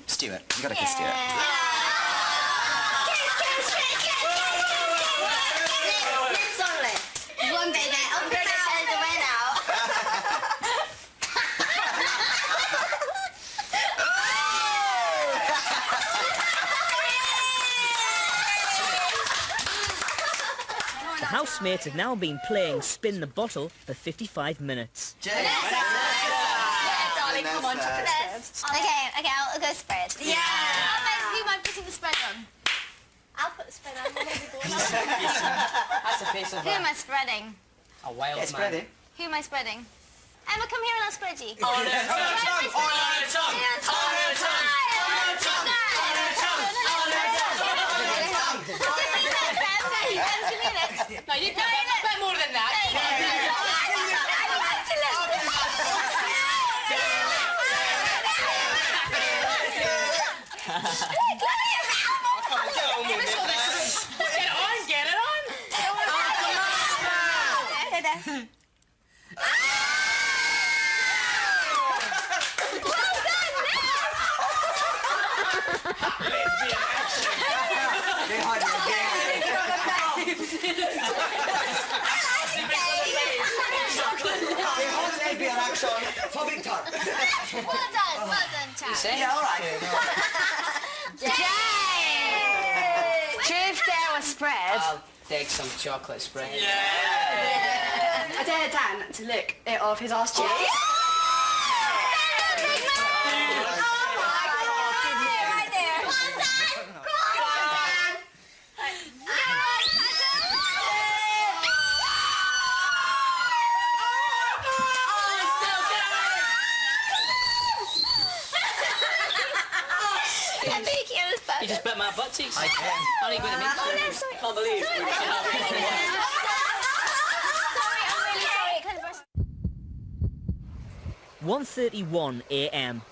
G: Stuart. You gotta kiss Stuart.
P: Lips only. One baby. I'm going to tell the way now.
M: The housemates have now been playing Spin the Bottle for 55 minutes.
P: Darling, come on, chocolate spread. Okay, I'll go spread. Yeah. Who am I putting the spread on? I'll put the spread on.
N: That's a face of
P: Who am I spreading?
N: a wild man.
G: Spreading.
P: Who am I spreading? Emma, come here and I'll spread you.
N: On her tongue, on her tongue, on her tongue, on her tongue, on her tongue.
O: No, you bet more than that. Get it on!
G: Lesbian action for Victor.
P: Well done, chap.
G: Yeah, all right.
O: Truth, dare, or spread?
F: I'll take some chocolate spread.
O: I dare Dan to lick it off his arse cheek.
M: You just bet my butt cheeks.
F: I can.
M: Only good at me.
P: Oh, no, sorry.
M: Can't believe
P: Sorry,
M: we
P: sorry, I'm really sorry.
M: 1:31 a.m.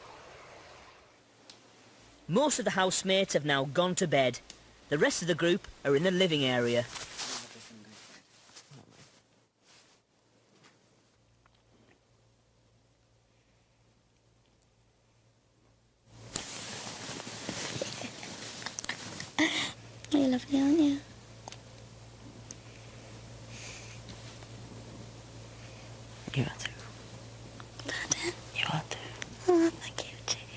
M: Most of the housemates have now gone to bed. The rest of the group are in the living area.
P: You're lovely, aren't you?
A: You are too.
P: Pardon?
A: You are too.
P: Oh, thank you, chicken.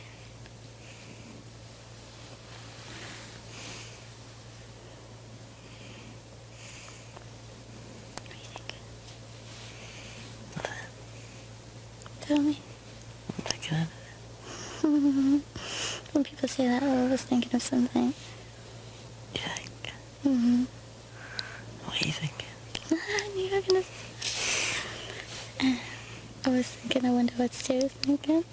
P: Tell me.
A: I'm thinking of
P: When people say that, I'm always thinking of something.
A: You think?
P: Mm-hmm.
A: What are you thinking?
P: You're gonna... I was thinking, I wonder what Stu was thinking.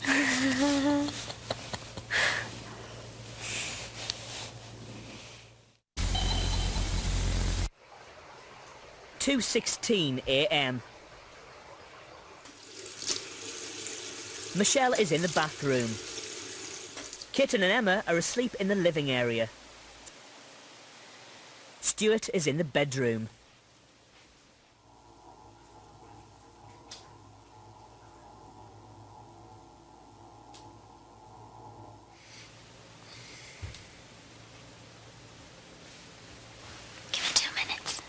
M: 2:16 a.m. Michelle is in the bathroom. Kitten and Emma are asleep in the living area. Stuart is in the bedroom.
P: Give it 2 minutes.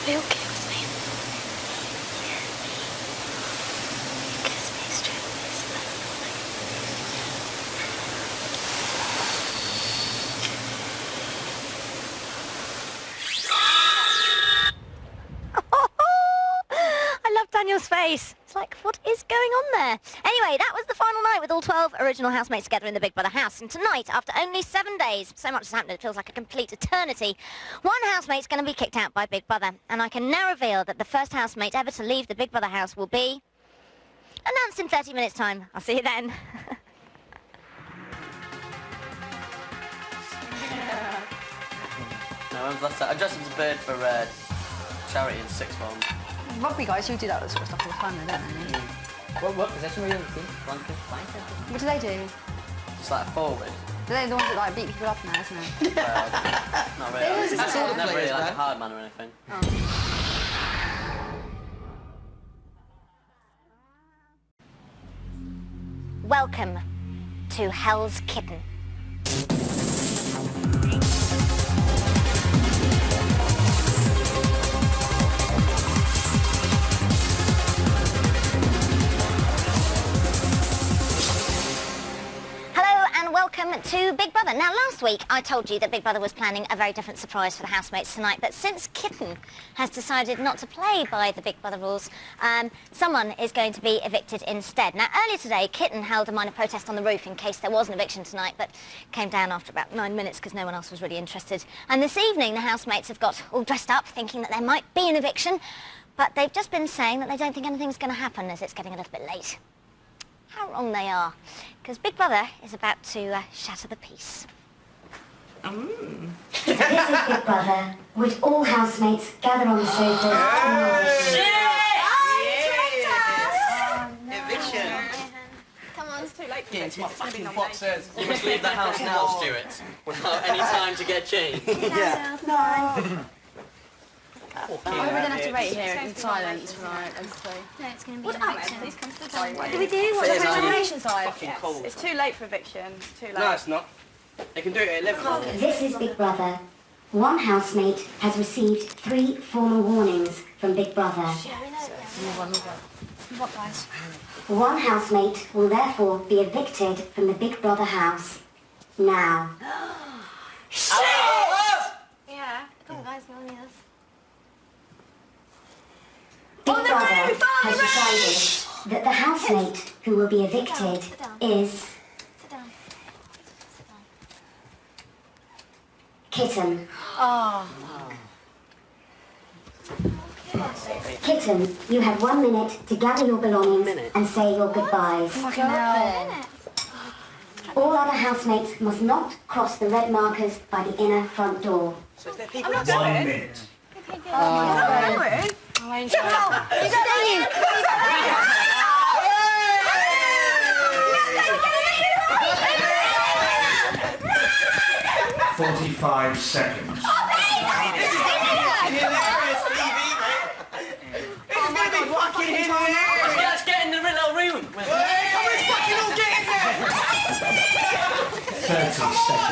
P: Real kills me. Kiss me straight in this
E: I love Daniel's face. It's like, what is going on there? Anyway, that was the final night with all 12 original housemates together in the Big Brother house. And tonight, after only 7 days, so much has happened it feels like a complete eternity, one housemate's going to be kicked out by Big Brother. And I can now reveal that the first housemate ever to leave the Big Brother house will be announced in 30 minutes' time. I'll see you then.
N: No, when's the last time? I dressed up as a bird for charity in sixth form.
Q: Rugby guys, you do that sort of stuff all the time, though, don't they?
J: What position were you in the team?
Q: What do they do?
N: Just like forward.
Q: They're the ones that like beat people up now, isn't it?
N: Not really.
Q: It's all the
N: Never really
Q: players,
N: like a
Q: man.
N: hard man or anything.
E: Welcome to Hell's Kitten. Welcome to Big Brother. Now, last week I told you that Big Brother was planning a very different surprise for the housemates tonight, but since Kitten has decided not to play by the Big Brother rules, someone is going to be evicted instead. Now, earlier today, Kitten held a minor protest on the roof in case there was an eviction tonight, but came down after about 9 minutes because no one else was really interested. And this evening, the housemates have got all dressed up, thinking that there might be an eviction, but they've just been saying that they don't think anything's going to happen as it's getting a little bit late. How wrong they are, because Big Brother is about to shatter the peace.
R: This is Big Brother, with all housemates gather on the sofas.
C: Eviction.
O: Come on, it's too late for
C: Get into my fucking boxers.
N: You must leave the house now, Stuart, without any time to get changed.
Q: We're going to have to wait here in silence for like,
P: No, it's going to be
Q: What
P: an
Q: Ahmed,
P: eviction.
Q: please come to the door.
O: What do we do?
Q: What's
O: What's
Q: the
O: the
Q: reservation time?
C: Fucking cold.
O: It's too late for eviction. It's too late.
C: No, it's not. They can do it at 11.
R: This is Big Brother. One housemate has received 3 formal warnings from Big Brother.
P: What, guys?
R: One housemate will therefore be evicted from the Big Brother house now.
P: Yeah. Come on, guys, we're on this.
R: Big Brother has decided that the housemate who will be evicted is
P: Sit down.
R: Kitten.
P: Oh.
R: Kitten, you have 1 minute to gather your belongings and say your goodbyes.
P: Fucking hell.
R: All other housemates must not cross the red markers by the inner front door.
C: So is there people
O: I'm not
C: outside?
O: going.
C: 1 minute.
O: I'm not going.
C: Oh,
S: 45 seconds.
N: Let's get in the little room.
S: 30 seconds.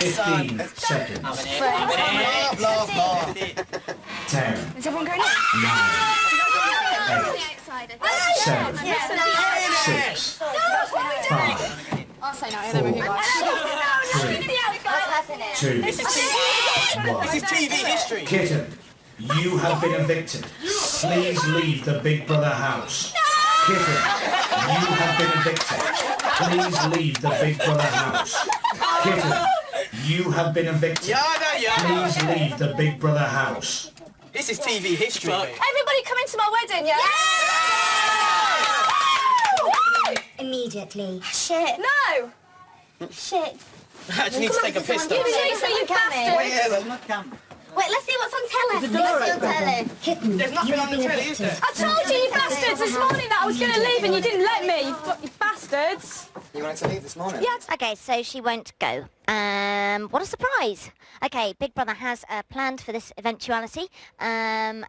S: Fifteen seconds. 10.
P: Is everyone going in?
S: 9. 8. 7. 6. 5.
Q: I'll say no, then we can go.
S: 3. 2.
C: This is TV history.
S: Kitten, you have been evicted. Please leave the Big Brother house. Kitten, you have been evicted. Please leave the Big Brother house. Kitten, you have been evicted. Please leave the Big Brother house.
C: This is TV history. mate.
Q: Everybody come into my wedding, yeah?
R: Immediately.
Q: Shit. No! Shit.
C: I just need to take a piss though.
Q: You bastards!
P: Wait, let's see what's on telly.
C: Let's see
P: on telly.
R: Kitten,
C: There's nothing on the telly, is there?
Q: I told you, you bastards, this morning that I was going to leave and you didn't let me, you bastards.
G: You wanted to leave this morning?
E: Yes. Okay, so she won't go. What a surprise. Okay, Big Brother has planned for this eventuality, and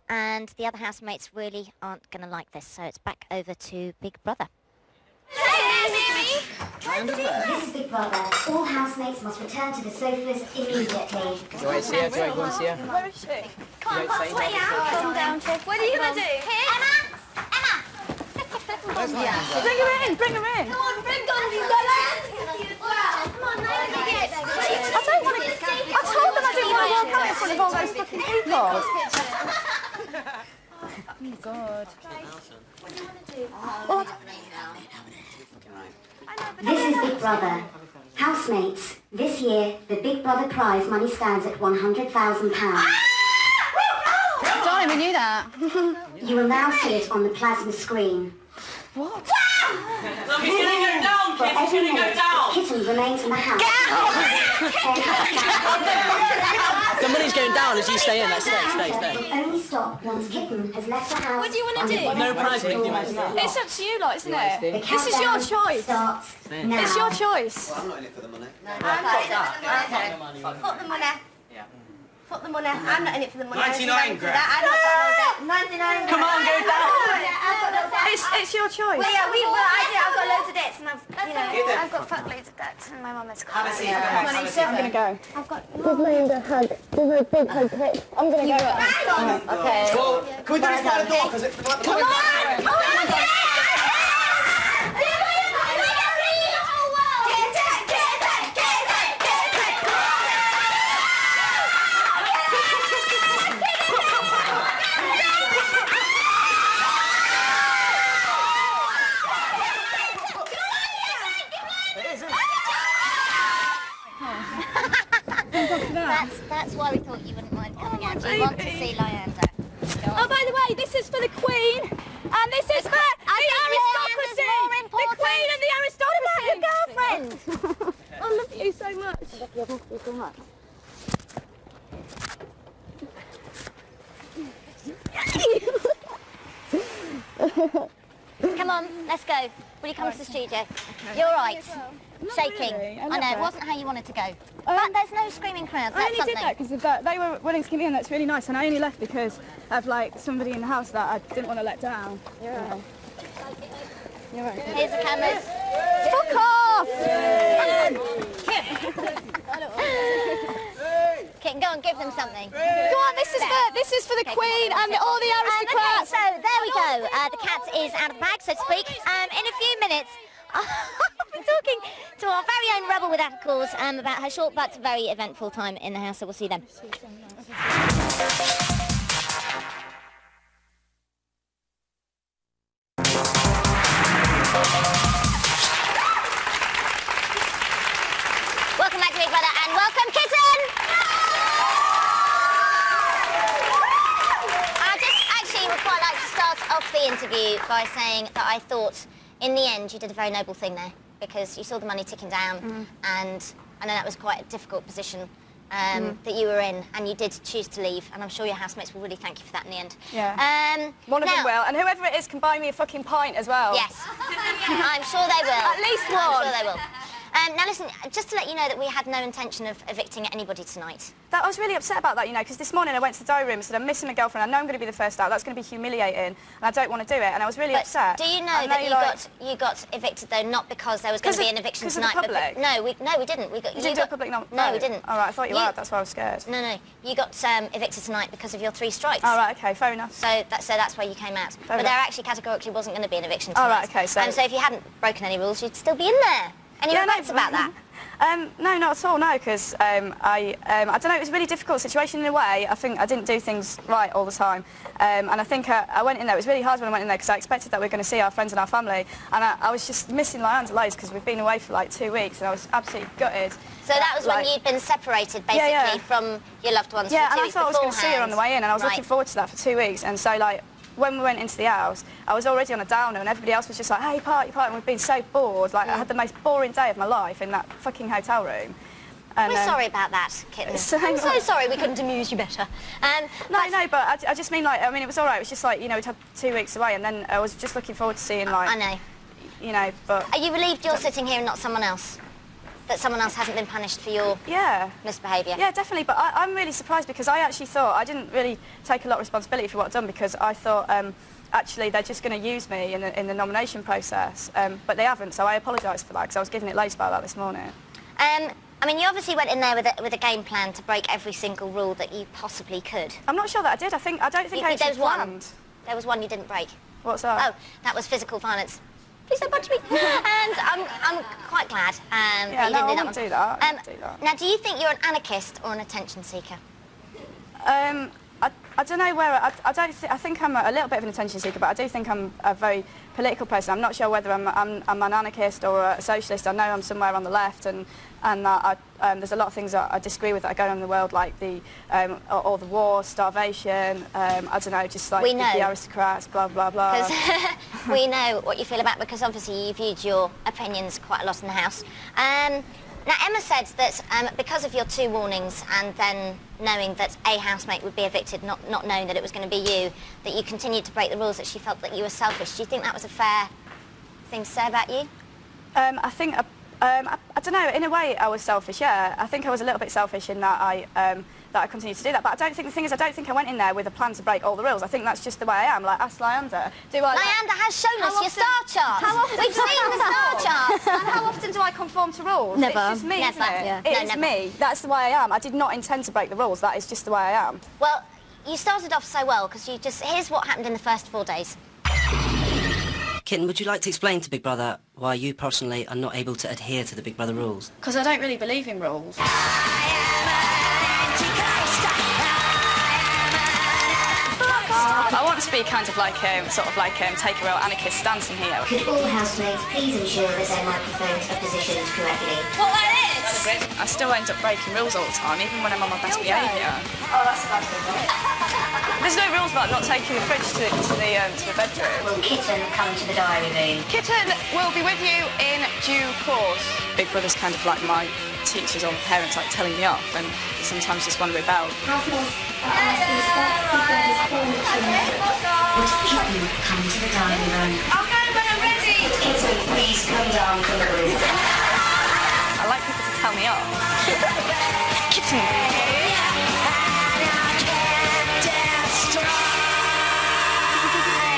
E: the other housemates really aren't going to like this, so it's back over to Big Brother.
R: This is Big Brother. All housemates must return to the sofas immediately.
F: Do you want to see her? Do you want to go and see her?
O: Where is she?
E: Come on, sweat out. Come down, Tiff.
O: What are you going to do?
E: Emma!
O: Bring her in, bring her in.
E: Come on, bring on these fellas! Come on,
O: I don't want to... I told them I didn't want to walk out in front of all those fucking people. Oh, God.
R: This is Big Brother. Housemates, this year, the Big Brother prize money stands at £100,000.
Q: Darling, we knew that.
R: You will now see it on the plasma screen.
Q: What?
N: Look, he's going to go down,
R: For
N: Kit, he's
R: every
N: going to go
R: minute,
N: down.
R: Kitten remains in the house.
F: The money's going down as you stay in. Let's stay.
R: Will only stop once Kitten has left the house.
O: What do you want to do?
F: No prize money, do you imagine that?
O: It's up to you lot, isn't it?
R: The
O: This is your
R: countdown
O: choice.
R: starts now.
O: It's your choice.
G: Well, I'm not in it for the money.
E: Fuck the money. Fuck the money. I'm not in it for the money.
C: 99 grand.
E: I don't got 99.
F: Come on, go down.
O: It's your choice.
E: Well, yeah, I've got loads of debts and I've got fuck loads of debts and my mum has got.
N: Have a seat.
O: I'm going to go.
E: I've got.
P: Give Linda a hug. Give her a big hug, Pip.
O: I'm going to go.
E: Okay.
G: Well, can we do this by the door? Because it...
E: Come on! That's why we thought you wouldn't mind coming out. You want to see Lyanda.
O: Oh, by the way, this is for the Queen, and this is for the aristocracy. The Queen and the aristocracy.
E: What about your girlfriend?
O: I love you so much.
E: I love you so much. Come on, let's go. Will you come to the studio? You're right. Shaking.
O: really. I
E: I
O: love
E: know,
O: it.
E: it wasn't how you wanted to go. But there's no screaming crowds.
O: I
E: That's
O: only
E: something.
O: did that because they were willing to keep me in. That's really nice, and I only left because of like somebody in the house that I didn't want to let down. Yeah. You're right.
E: Here's the cameras.
O: Fuck off!
E: Kitten, go and give them something.
O: Go on, this is for the Queen and all the aristocrats.
E: Okay, so there we go. The cat is out of the bag, so to speak. In a few minutes, I'm talking to our very own Rebel Without a Cause about her short but very eventful time in the house, so we'll see them. Welcome back to Big Brother and welcome Kitten! I just actually would quite like to start off the interview by saying that I thought in the end you did a very noble thing there because you saw the money ticking down and I know that was quite a difficult position that you were in and you did choose to leave and I'm sure your housemates will really thank you for that in the end.
O: Yeah. One of them will, and whoever it is can buy me a fucking pint as well.
E: Yes. I'm sure they will.
O: At least one.
E: I'm sure they will. Now listen, just to let you know that we had no intention of evicting anybody tonight.
O: I was really upset about that, you know, because this morning I went to the diary room and said I'm missing my girlfriend. I know I'm going to be the first out. That's going to be humiliating, and I don't want to do it. And I was really upset.
E: Do you know that you got evicted though, not because there was going to be an eviction tonight?
O: Because of the public?
E: No, we didn't. We got.
O: You didn't do a public
E: No, we didn't.
O: All right, I thought you had. That's why I was scared.
E: No, you got evicted tonight because of your 3 strikes.
O: All right, okay, fair enough.
E: So that's why you came out. But there actually categorically wasn't going to be an eviction tonight.
O: All right, okay, so.
E: So if you hadn't broken any rules, you'd still be in there. Any regrets about that?
O: No, not at all, no, because I don't know, it was a really difficult situation in a way. I think I didn't do things right all the time. And I think I went in there, it was really hard when I went in there because I expected that we were going to see our friends and our family. And I was just missing Lyanda loads because we've been away for like 2 weeks and I was absolutely gutted.
E: So that was when you'd been separated basically from your loved ones for 2 weeks beforehand.
O: Yeah, and I thought I was going to see her on the way in and I was looking forward to that for 2 weeks. And so like, when we went into the house, I was already on a downer and everybody else was just like, hey, party, and we've been so bored. Like, I had the most boring day of my life in that fucking hotel room. And,
E: we're sorry about that, Kitten. I'm so sorry we couldn't amuse you better.
O: No, but I just mean, like, I mean, it was all right. It was just like, you know, we'd had 2 weeks away and then I was just looking forward to seeing, like...
E: I know.
O: you know, but...
E: Are you relieved you're sitting here and not someone else? That someone else hasn't been punished for your misbehaviour?
O: Yeah, definitely, but I'm really surprised because I actually thought, I didn't really take a lot of responsibility for what I'd done because I thought, actually, they're just going to use me in the nomination process, but they haven't, so I apologise for that because I was giving it loads about that this morning.
E: I mean, you obviously went in there with a game plan to break every single rule that you possibly could.
O: I'm not sure that I did. I don't think I actually planned.
E: There was one you didn't break.
O: What's that?
E: Oh, that was physical violence. Please don't punch me. And I'm quite glad that you didn't do that one.
O: I wouldn't do that.
E: Now, do you think you're an anarchist or an attention seeker?
O: I don't know where. I think I'm a little bit of an attention seeker, but I do think I'm a very political person. I'm not sure whether I'm an anarchist or a socialist. I know I'm somewhere on the left, and that there's a lot of things that I disagree with that are going on in the world, like all the war, starvation. I don't know, just like the aristocrats, blah blah blah.
E: We know what you feel about because obviously you viewed your opinions quite a lot in the House. Now, Emma said that because of your 2 warnings and then knowing that a housemate would be evicted, not knowing that it was going to be you, that you continued to break the rules, that she felt that you were selfish. Do you think that was a fair thing to say about you?
O: I think, I don't know, in a way I was selfish, yeah. I think I was a little bit selfish in that I continued to do that. But I don't think, the thing is, I don't think I went in there with a plan to break all the rules. I think that's just the way I am. Like, ask Lyander.
E: Lyander has shown us your star charts.
O: How often
E: We've seen the star charts.
O: And how often do I conform to rules?
E: Never.
O: It's just me,
E: Never.
O: isn't it?
E: Yeah.
O: It is me. That's the way I am. I did not intend to break the rules. That is just the way I am.
E: Well, you started off so well because here's what happened in the first 4 days.
N: Kitten, would you like to explain to Big Brother why you personally are not able to adhere to the Big Brother rules?
Q: Because I don't really believe in rules.
O: I want to be kind of like, take a real anarchist stance in here.
R: Could all housemates please ensure that their microphones are positioned correctly?
O: What that is? I still end up breaking rules all the time, even when I'm on my best behaviour. Oh, that's a nice thing. There's no rules about not taking the fridge to the bedroom.
R: Will Kitten come to the diary room?
O: Kitten will be with you in due course. Big Brother's kind of like my teachers or parents, like telling me off, and sometimes just want to rebel.
R: Housemates are asked to respect Big Brother's permission. Would Kitten come to the diary room?
O: I'll go when I'm ready.
R: Kitten, please come down from the roof.
O: I like people to tell me off. Kitten.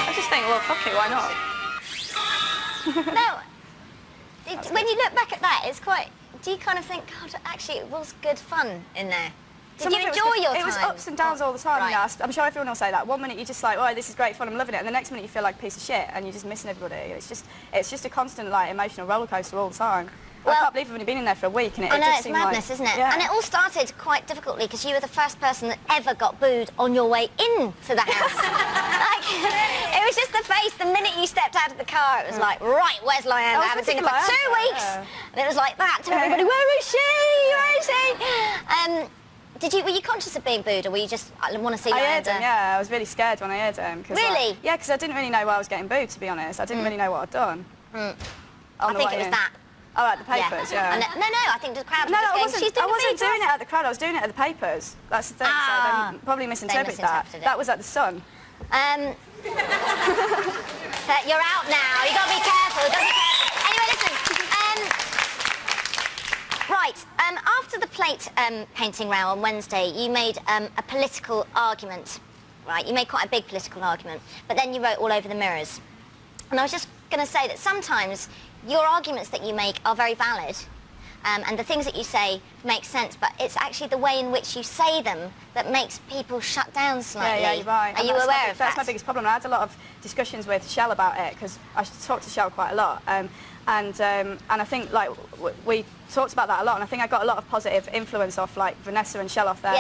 O: I just think, well, fuck it, why not?
E: No, when you look back at that, it's quite... Do you kind of think, God, actually, it was good fun in there? Did you enjoy your time?
O: It was ups and downs all the time.
E: Right.
O: Yeah, I'm sure everyone will say that. One minute you're just like, oh, this is great fun, I'm loving it, and the next minute you feel like a piece of shit, and you're just missing everybody. It's just a constant like emotional roller coaster all the time. I can't believe I've only been in there for a week, and it
E: I know,
O: just
E: it's
O: seemed
E: madness,
O: like,
E: isn't it?
O: Yeah.
E: And it all started quite difficultly because you were the first person that ever got booed on your way into the house. It was just the face. The minute you stepped out of the car, it was like, right, where's Lyander? I haven't seen her for 2 weeks.
O: Yeah.
E: And it was like that to everybody. Where is she? Where is she? Were you conscious of being booed, or were you just want to see Lyander?
O: I heard him, yeah. I was really scared when I heard him.
E: Really?
O: Yeah, because I didn't really know why I was getting booed, to be honest. I didn't really know what I'd done.
E: I think it was that.
O: Oh, at the papers, yeah.
E: No, I think the crowd was
O: No,
E: just
O: I
E: going,
O: wasn't,
E: she's doing
O: I wasn't
E: the
O: doing it at the crowd, I was doing it at the papers. That's the thing, so they probably misinterpreted that.
E: misinterpreted it.
O: That was at the Sun.
E: You're out now. You got to be careful. Anyway, listen. Right. After the plate painting row on Wednesday, you made a political argument. Right. You made quite a big political argument, but then you wrote all over the mirrors. And I was just going to say that sometimes your arguments that you make are very valid, and the things that you say make sense, but it's actually the way in which you say them that makes people shut down slightly.
O: Yeah, you're right.
E: Are you aware of that?
O: That's my biggest problem. I had a lot of discussions with Shell about it, because I talked to Shell quite a lot, and I think like we talked about that a lot, and I think I got a lot of positive influence off like Vanessa and Shell off their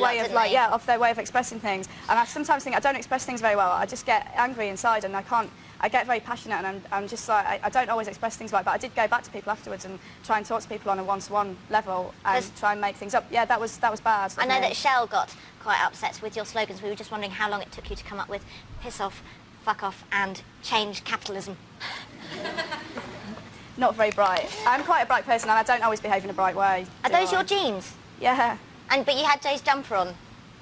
O: way of like off their way of expressing things. And I sometimes think I don't express things very well. I just get angry inside, and I get very passionate, and I'm just like, I don't always express things like that. I did go back to people afterwards and try and talk to people on a one-to-one level and try and make things up. Yeah, that was bad.
E: I know that Shell got quite upset with your slogans. We were just wondering how long it took you to come up with piss off, fuck off and change capitalism.
O: Not very bright. I'm quite a bright person, and I don't always behave in a bright way.
E: Are those your jeans?
O: Yeah.
E: But you had Jay's jumper on?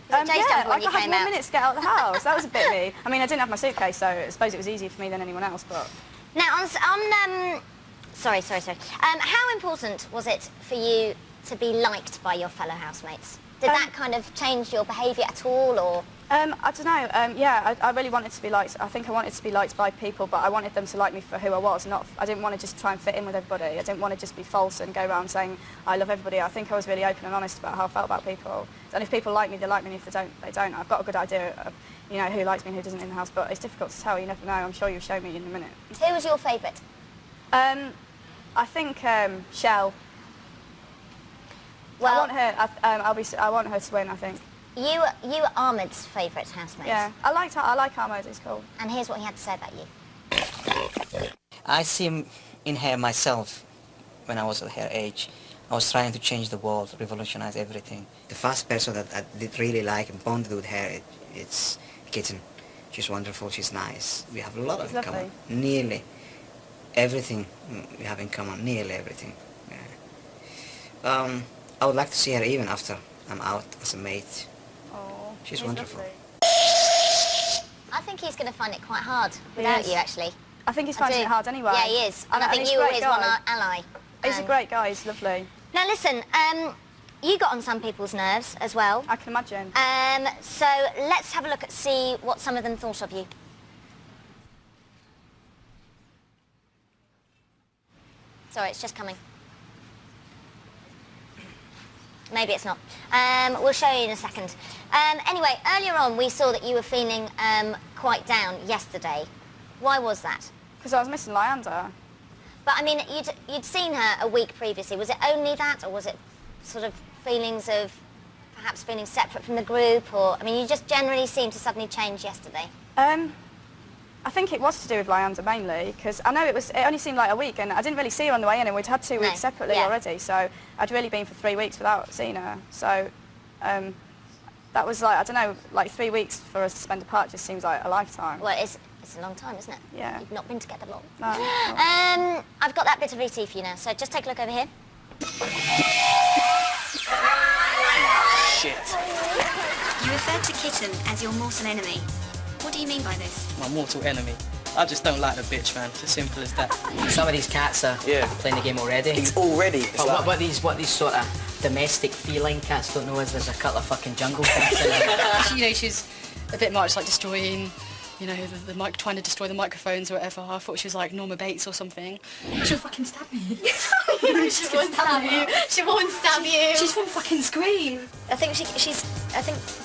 O: Yeah, like I had 1 minute to get out of the house. That was a bit me. I mean, I didn't have my suitcase, so I suppose it was easier for me than anyone else, but...
E: Now, sorry. How important was it for you to be liked by your fellow housemates? Did that kind of change your behaviour at all, or...?
O: I don't know. I really wanted to be liked. I think I wanted to be liked by people, but I wanted them to like me for who I was. I didn't want to just try and fit in with everybody. I didn't want to just be false and go around saying I love everybody. I think I was really open and honest about how I felt about people. And if people like me, they like me. And if they don't, they don't. I've got a good idea of, you know, who likes me and who doesn't in the house, but it's difficult to tell. You never know. I'm sure you'll show me in a minute.
E: Who was your favourite?
O: I think Shell.
E: Well,
O: I want her to win, I think.
E: You were Ahmed's favourite housemate.
O: Yeah, I like Ahmed, it's cool.
E: And here's what he had to say about you.
T: I see in her myself when I was at her age. I was trying to change the world, revolutionize everything. The first person that I did really like and bonded with her, it's Kitten. She's wonderful, she's nice. We have a lot in common. Nearly everything we have in common, nearly everything. Yeah. I would like to see her even after I'm out as a mate. She's wonderful.
E: I think he's going to find it quite hard without you, actually.
O: I think he's finding it hard anyway.
E: Yeah, he is. And I think you always want an ally.
O: He's a great guy, he's lovely.
E: Now listen, you got on some people's nerves as well.
O: I can imagine.
E: So let's have a look at see what some of them thought of you. Sorry, it's just coming. Maybe it's not. We'll show you in a second. Anyway, earlier on we saw that you were feeling quite down yesterday. Why was that?
O: Because I was missing Leander.
E: But I mean, you'd seen her a week previously. Was it only that, or was it sort of feelings of perhaps feeling separate from the group? Or I mean, you just generally seemed to suddenly change yesterday.
O: I think it was to do with Leander mainly, because I know it only seemed like a week, and I didn't really see her on the way in, and we'd had 2 weeks separately already, so I'd really been for 3 weeks without seeing her. So that was like, I don't know, like 3 weeks for us to spend apart just seems like a lifetime.
E: Well, it's a long time, isn't it?
O: Yeah.
E: You've not been together long.
O: No.
E: I've got that bit of receipt for you now, so just take a look over here.
C: Shit.
P: You referred to Kitten as your mortal enemy. What do you mean by this?
F: My mortal enemy. I just don't like the bitch, man. It's as simple as that.
T: Some of these cats are playing the game already.
C: It's already. It's
T: But what these sort of domestic feline cats don't know is there's a couple of fucking jungle cats in there.
Q: You know, she's a bit much, like destroying, you know, the mic, trying to destroy the microphones or whatever. I thought she was like Norma Bates or something. She'll fucking stab me. She won't stab you. She won't stab you. She just won't fucking scream.
P: I think she's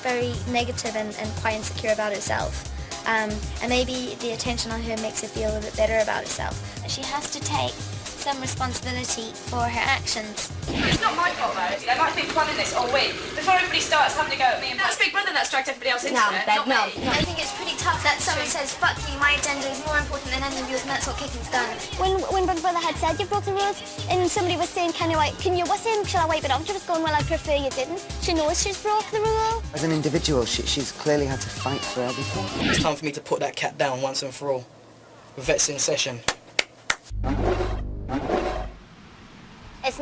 P: very negative and quite insecure about herself. And maybe the attention on her makes her feel a bit better about herself. She has to take some responsibility for her actions.
O: It's not my fault though. They might have been planning this all week. Before everybody starts having a go at me and that's Big Brother that's dragged everybody else into it, not me.
P: I think it's pretty tough that someone says, fuck you, my agenda is more important than any of yours, and that's what Kitten's done.
L: When Big Brother had said you broke the rules, and somebody was saying, can you with him? Shall I wipe it off? She was going, well, I prefer you didn't. She knows she's broke the rule.
G: As an individual, she's clearly had to fight for everything.
F: It's time for me to put that cat down once and for all. Vets in session.
E: It's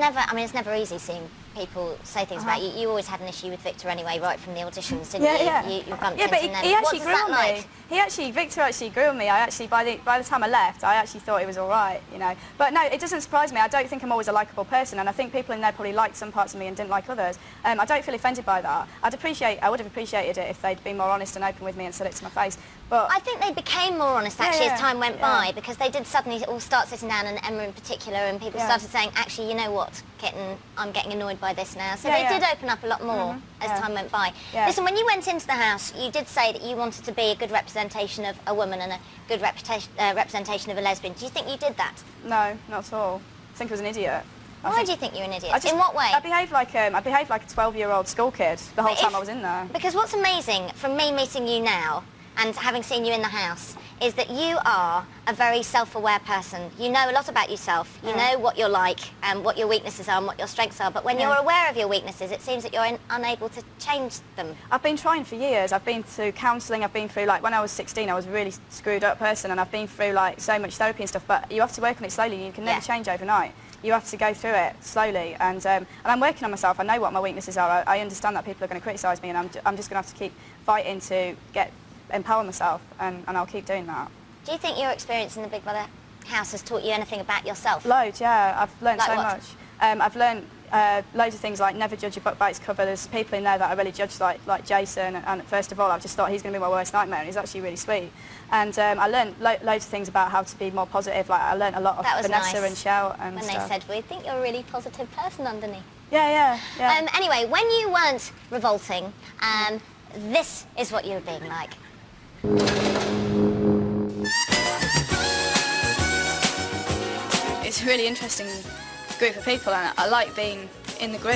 E: never easy seeing people say things about you. You always had an issue with Victor anyway, right from the auditions, didn't you?
O: Yeah.
E: You bumped
O: but
E: into him.
O: he actually
E: What
O: grew
E: was
O: on
E: that
O: me.
E: like?
O: Victor actually grew on me. I actually, by the time I left, I actually thought he was all right, you know. But no, it doesn't surprise me. I don't think I'm always a likeable person, and I think people in there probably liked some parts of me and didn't like others. I don't feel offended by that. I would have appreciated it if they'd been more honest and open with me and said it to my face. But
E: I think they became more honest actually as time went by, because they did suddenly all start sitting down, and Emma in particular, and people started saying, actually, you know what, Kitten, I'm getting annoyed by this now. So they did open up a lot more as time went by. Listen, when you went into the house, you did say that you wanted to be a good representation of a woman and a good representation of a lesbian. Do you think you did that?
O: No, not at all. I think I was an idiot.
E: Why do you think you're an idiot? In what way?
O: I behaved like a 12-year-old school kid the whole time I was in there.
E: Because what's amazing from me meeting you now and having seen you in the house is that you are a very self-aware person. You know a lot about yourself. You know what you're like and what your weaknesses are and what your strengths are. But when you're aware of your weaknesses, it seems that you're unable to change them.
O: I've been trying for years. I've been through counselling. I've been through, like, when I was 16, I was a really screwed up person, and I've been through, like, so much therapy and stuff. But you have to work on it slowly. You can never change overnight. You have to go through it slowly, and I'm working on myself. I know what my weaknesses are. I understand that people are going to criticise me, and I'm just going to have to keep fighting to empower myself, and I'll keep doing that.
E: Do you think your experience in the Big Brother house has taught you anything about yourself?
O: Loads, yeah. I've learned
E: Like
O: so
E: what?
O: much. I've learned loads of things like never judge a book by its cover. There's people in there that I really judge, like Jason, and first of all, I've just thought he's going to be my worst nightmare, and he's actually really sweet. And I learned loads of things about how to be more positive. Like I learned a lot of
E: That was
O: Vanessa
E: nice.
O: and Shell and
E: When
O: stuff.
E: they said, we think you're a really positive person underneath.
O: Yeah.
E: Anyway, when you weren't revolting, this is what you were being like.
O: It's a really interesting group of people, and I like being in the group.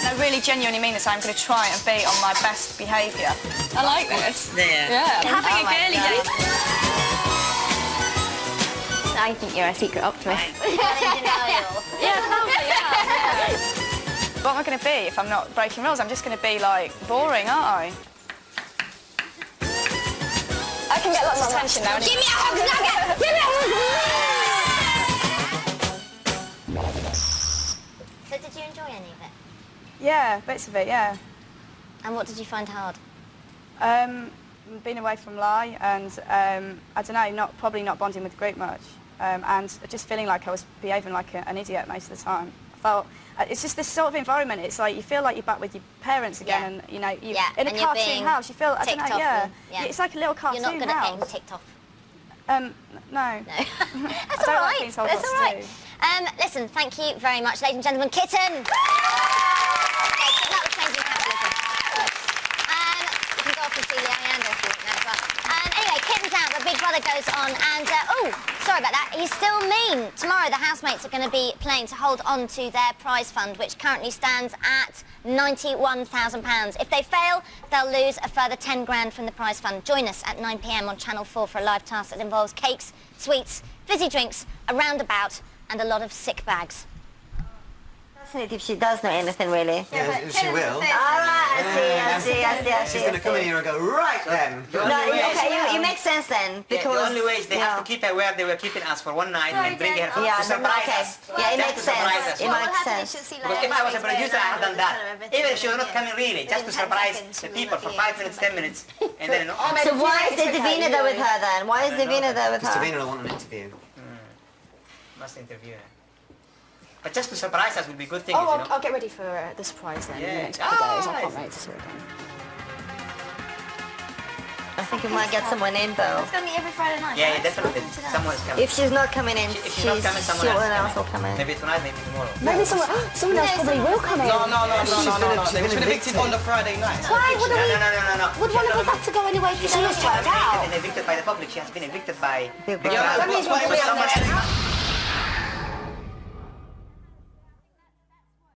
O: I really genuinely mean this. I'm going to try and be on my best behaviour. I like this. Yeah. I'm having a girly day.
E: I think you're a secret optimist.
O: What am I going to be if I'm not breaking rules? I'm just going to be, like, boring, aren't I? I can get lots of attention now.
E: Give me a hug nugget! Give me a hug! So did you enjoy any of it?
O: Yeah, bits of it, yeah.
E: And what did you find hard?
O: Being away from Lai and, I don't know, probably not bonding with the group much. And just feeling like I was behaving like an idiot most of the time. I felt, it's just this sort of environment, it's like you feel like you're back with your parents again, and, you know, in a
E: and you're
O: cartoon
E: being
O: house, you feel, I don't
E: ticked
O: know,
E: off
O: yeah.
E: and-
O: It's like a little cartoon
E: You're not good at
O: house.
E: getting ticked off.
O: No.
E: That's all right. That's all right. Listen, thank you very much, ladies and gentlemen. Kitten! Okay, good luck with changing capitalism. You can go off and see Leander if you want now as well. Anyway, Kitten's out, but Big Brother goes on, and, oh, sorry about that, he's still mean. Tomorrow, the housemates are going to be playing to hold on to their prize fund, which currently stands at £91,000. If they fail, they'll lose a further 10 grand from the prize fund. Join us at 9 p.m. on Channel 4 for a live task that involves cakes, sweets, fizzy drinks, a roundabout, and a lot of sick bags.
A: If she does know anything, really.
G: Yeah, she will.
A: All right, I see.
G: She's going to come in here and go, right then.
A: You make sense then, because...
T: the only way is they have to keep her where they were keeping us for one night and then bring her to surprise us.
A: Yeah, it
T: Just
A: makes
T: to surprise
A: sense.
T: us.
A: It makes sense.
T: Because if I was a producer, I would have done that. Even if she was not coming really, just to surprise the people for 5 minutes, 10 minutes, and then...
A: So why is Davina there with her then? Why is Davina there with her?
G: Because Davina will want an interview.
T: Must interview her. But just to surprise us would be a good thing,
O: Oh,
T: you know?
O: I'll get ready for the surprise then in the
T: Yeah.
O: next couple of days. I can't wait to see her again.
A: I think we might get someone in though.
E: It's going to be every Friday night.
T: Yeah, definitely. Someone's coming.
A: If she's not coming in,
T: If she's not coming, someone
A: else will come in.
T: Maybe tonight, maybe tomorrow.
O: Maybe someone else probably will come in.
C: No. They were evicted on the Friday night.
O: Why would
T: No.
O: Would one of us have to go anyway to
T: She
O: see
T: was
O: us checked out?
T: evicted by the public. She has been evicted by...
C: Yeah, but what- what-
T: someone else.